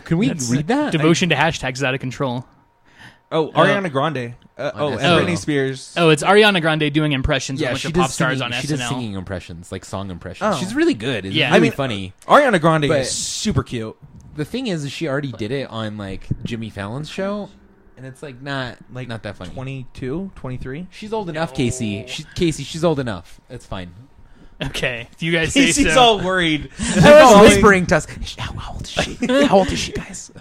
Can we read that? Devotion to hashtags is out of control. Oh, Ariana Grande. And Britney Spears. Oh, it's Ariana Grande doing impressions of a bunch of pop stars on SNL. She does singing impressions, like song impressions. She's really good. It's Yeah. really funny. Ariana Grande is super cute. The thing is she already did it on like Jimmy Fallon's show, and it's like not that funny. 22, 23. She's old enough, Casey. She's old enough. It's fine. Okay, if you guys say Casey's so. all worried. I was whispering to us. How old is she? How old is she, guys?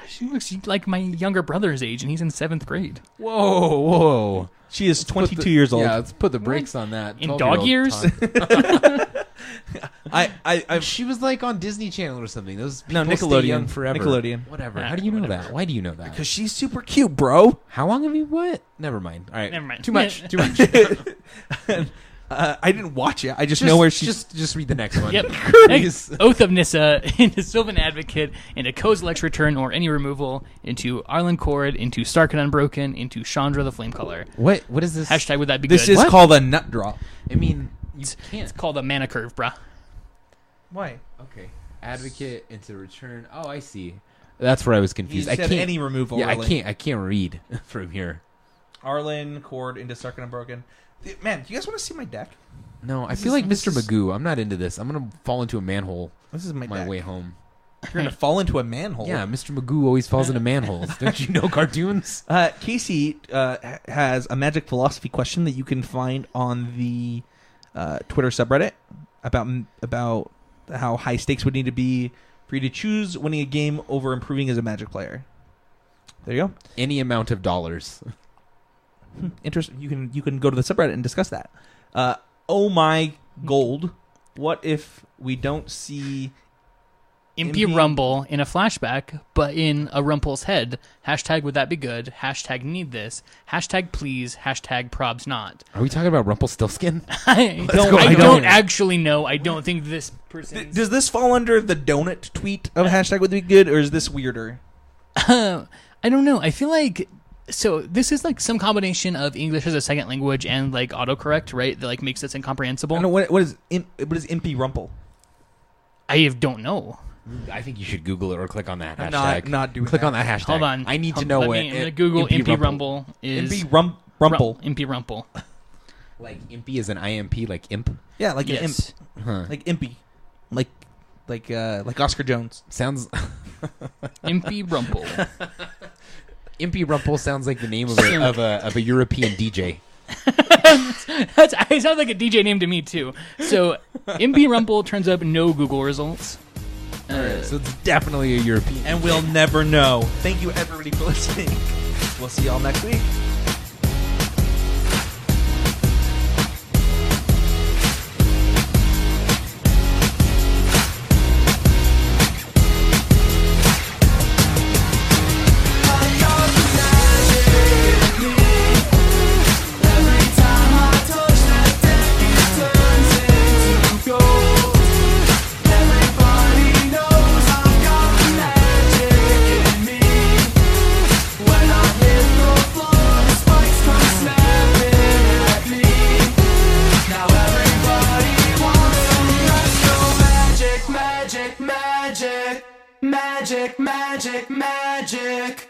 She looks like my younger brother's age, and he's in 7th grade. Whoa. She is 22 years old. Yeah, let's put the brakes on that. In dog years? She was like on Disney Channel or something. Those people No, stay Nickelodeon. young forever. Nickelodeon. Whatever. How do you know that? Why do you know that? Because she's super cute, bro. How long have you what? Never mind. All right. Never mind. Too much. Too much. I didn't watch it. I just know where she's... Just read the next one. Yep. Please. Oath of Nissa into Sylvan Advocate into Kozilek's Return or any removal into Arlen Cord into Stark and Unbroken into Chandra the Flamecaller. What is this? Hashtag would that be This good? is called a nut drop. I mean, you can't. It's called a mana curve, bruh. Why? Okay. Advocate into Return. Oh, I see. That's where I was confused. You said any removal. Yeah, really. I can't read from here. Arlen, Cord into Stark and Unbroken. Man, do you guys want to see my deck? No, I feel like Mr. Magoo. I'm not into this. I'm gonna fall into a manhole. This is my deck. way home. You're gonna fall into a manhole. Yeah, Mr. Magoo always falls into manholes. Don't you know cartoons? Casey has a magic philosophy question that you can find on the Twitter subreddit about how high stakes would need to be for you to choose winning a game over improving as a Magic player. There you go. Any amount of dollars. Interesting. You can go to the subreddit and discuss that. Oh my gold! What if we don't see Impy Rumble in a flashback, but in a Rumple's head? Hashtag would that be good? Hashtag need this. Hashtag please. Hashtag probs not. Are we talking about Rumpelstiltskin? I don't actually know. I don't think this person. Does this fall under the donut tweet of hashtag would be good, or is this weirder? I don't know. I feel like so this is like some combination of English as a second language and like autocorrect, right? That like makes this incomprehensible. I don't know what is Impy Rumple. I don't know. I think you should Google it or click on that I'm hashtag. not doing click that. on that hashtag. Hold on. I need to Hold- know let what. me- I'm gonna Google Impy Rumble is Impy Rumple. Impy Rumple. Like Impy is an IMP, like imp. Yeah, like an Yes. imp, Huh. like Impy, like Oscar Jones. Sounds. Impy Rumple. Impy Rumple sounds like the name of a European DJ. It sounds like a DJ name to me too. So Impy Rumple turns up no Google results. So it's definitely a European. And we'll never know. Thank you, everybody, for listening. We'll see y'all next week. Magic, magic, magic, magic, magic.